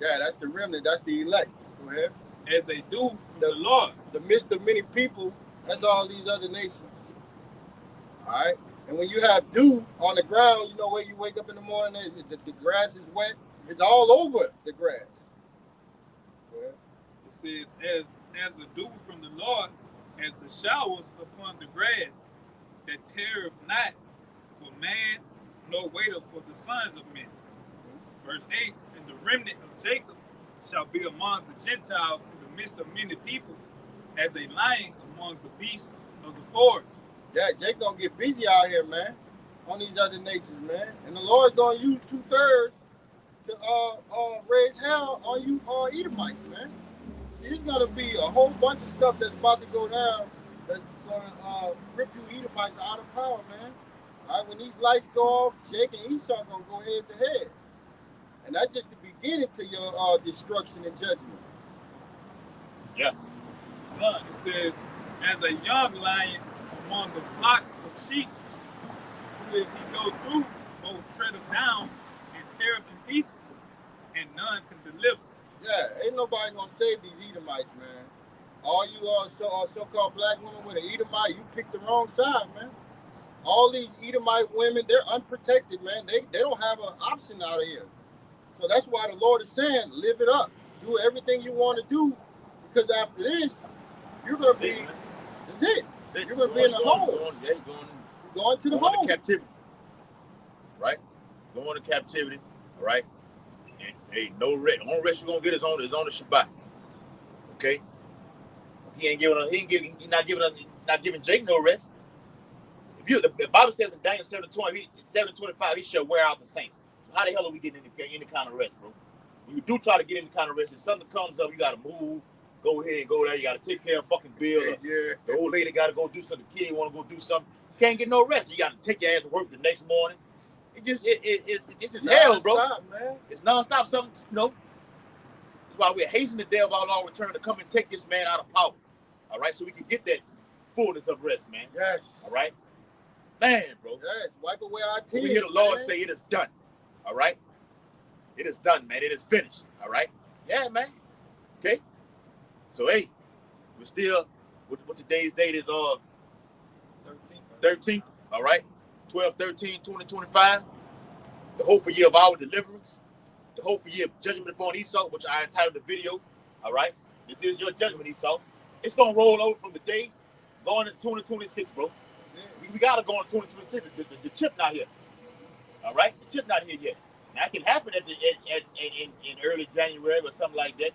Yeah, that's the remnant. That's the elect. Go ahead. As they do from the Lord. The midst of many people, that's all these other nations. All right? And when you have dew on the ground, you know where you wake up in the morning, the grass is wet. It's all over the grass. Go ahead. It says, as the dew from the Lord, as the showers upon the grass, that tarrieth not for man, nor waiteth for the sons of men. Verse 8, and the remnant of Jacob shall be among the Gentiles in the midst of many people, as a lion among the beasts of the forest. Yeah, Jake gonna get busy out here, man, on these other nations, man. And the Lord's gonna use 2/3 to raise hell on you Edomites, man. See, there's gonna be a whole bunch of stuff that's about to go down that's gonna rip you Edomites out of power, man. All right, when these lights go off, Jake and Esau gonna go head to head. And that's just the beginning to your destruction and judgment. Yeah. It says, as a young lion among the flocks of sheep, who if he go through, both tread him down and tear him in pieces, and none can deliver. Yeah, ain't nobody gonna save these Edomites, man. All you so-called black women with an Edomite, you picked the wrong side, man. All these Edomite women, they're unprotected, man. They don't have an option out of here. So that's why the Lord is saying, live it up. Do everything you want to do, because after this, you're going to be, that's it. You're going to be in the hole. Going to the hole. Going to captivity. Right? Going to captivity. All right? And, hey, no rest. The only rest you're going to get is on the Shabbat. Okay? He's not giving Jake no rest. The Bible says in Daniel 7:25, he shall wear out the saints. So how the hell are we getting any kind of rest, bro? When you do try to get any kind of rest, if something comes up, you got to move, go ahead and go there. You got to take care of fucking bill. Yeah. The old lady got to go do something. The kid want to go do something. You can't get no rest. You got to take your ass to work the next morning. It's just hell, bro. Man. It's nonstop. Something, That's why we're hastening the day of our Lord return to come and take this man out of power. All right, so we can get that fullness of rest, man. Yes. All right, man, bro. Yes. Wipe away our tears. We hear the Lord man. say it is done. All right, it is done, man. It is finished. All right, yeah, man. Okay. So hey, we're still. What today's date is? 13th. All right, 12/13/2025. The hopeful year of our deliverance. The hopeful year of judgment upon Esau, which I entitled the video. All right, this is your judgment, Esau. It's gonna roll over from the day going into 2026, bro. We gotta go into 2026. The chip not here. All right, the chip not here yet. Now it can happen in early January or something like that.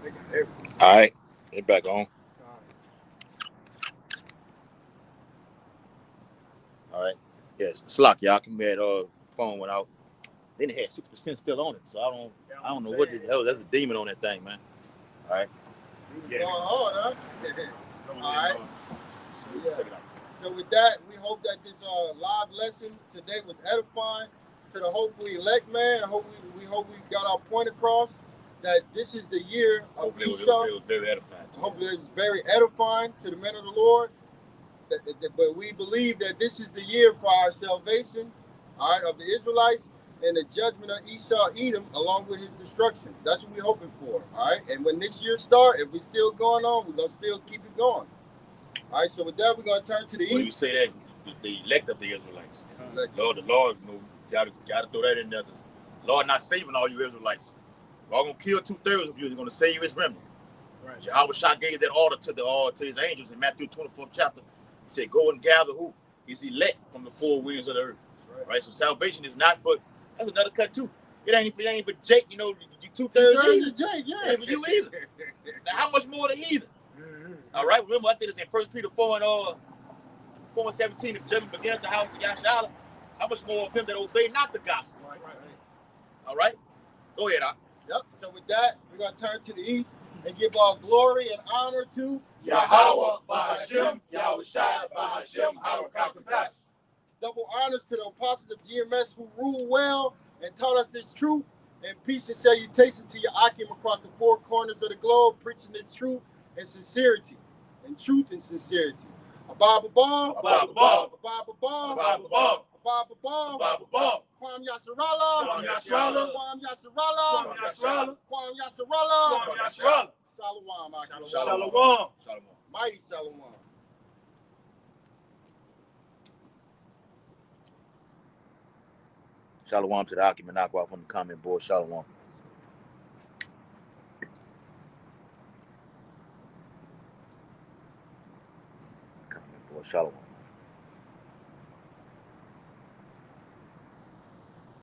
They got everything. All right, get back on. All right. Yes, Slock, y'all can be at phone went out. Then it had 6% still on it, so I don't know what the hell. That's a demon on that thing, man. All right. Going hard, huh? All right. Yeah. Check it out. So with that, we hope that this live lesson today was edifying to the hopefully elect, man. We hope we got our point across that this is the year of Esau. It was very edifying. Hopefully it's very edifying to the men of the Lord. But we believe that this is the year for our salvation, all right, of the Israelites and the judgment of Esau, Edom, along with his destruction. That's what we're hoping for, all right? And when next year starts, if we're still going on, we're going to still keep it going. All right, so with that, we're going to turn to the east. When you say that, the elect of the Israelites. Lord, the Lord, you know, got to throw that in there. The Lord not saving all you Israelites. Lord going to kill 2/3 of you. He's going to save his remnant. Right. Yahweh gave that order to his angels in Matthew 24th chapter. He said, go and gather who? His elect from the four winds of the earth. Right? So salvation is not for, that's another cut too. It ain't for Jake, you know, you 2/3 of Jake, yeah. It ain't for you either. Now, how much more the heathen? All right, remember I think it's in 1 Peter 4:17, if judgment begins at the house of Yashala, how much more of them that obey not the gospel? Right. All right, go ahead, Doc. Yep, so with that, we're going to turn to the east and give all glory and honor to Yahweh, Bahashem, Yahushua, Bahashem, Hawakapash. Double honors to the apostles of GMS who rule well and taught us this truth. And peace and salutation to your Akim across the four corners of the globe, preaching this truth and sincerity. And truth and sincerity. Abba Abba, Abba Abba, Abba Abba, Abba Abba, Abba Abba, Abba Abba, Kwam Yasharala, Kwam Yasharala, Kwam Yasharala, Kwam Yasharala, Kwam Yasharala, Kwam Yasharala. Shalom, Akim. Shalom. Shalom. Mighty Shalom. Shalom to the Akim and Akwa from the comment board. Shalom. Comment board. Shalom.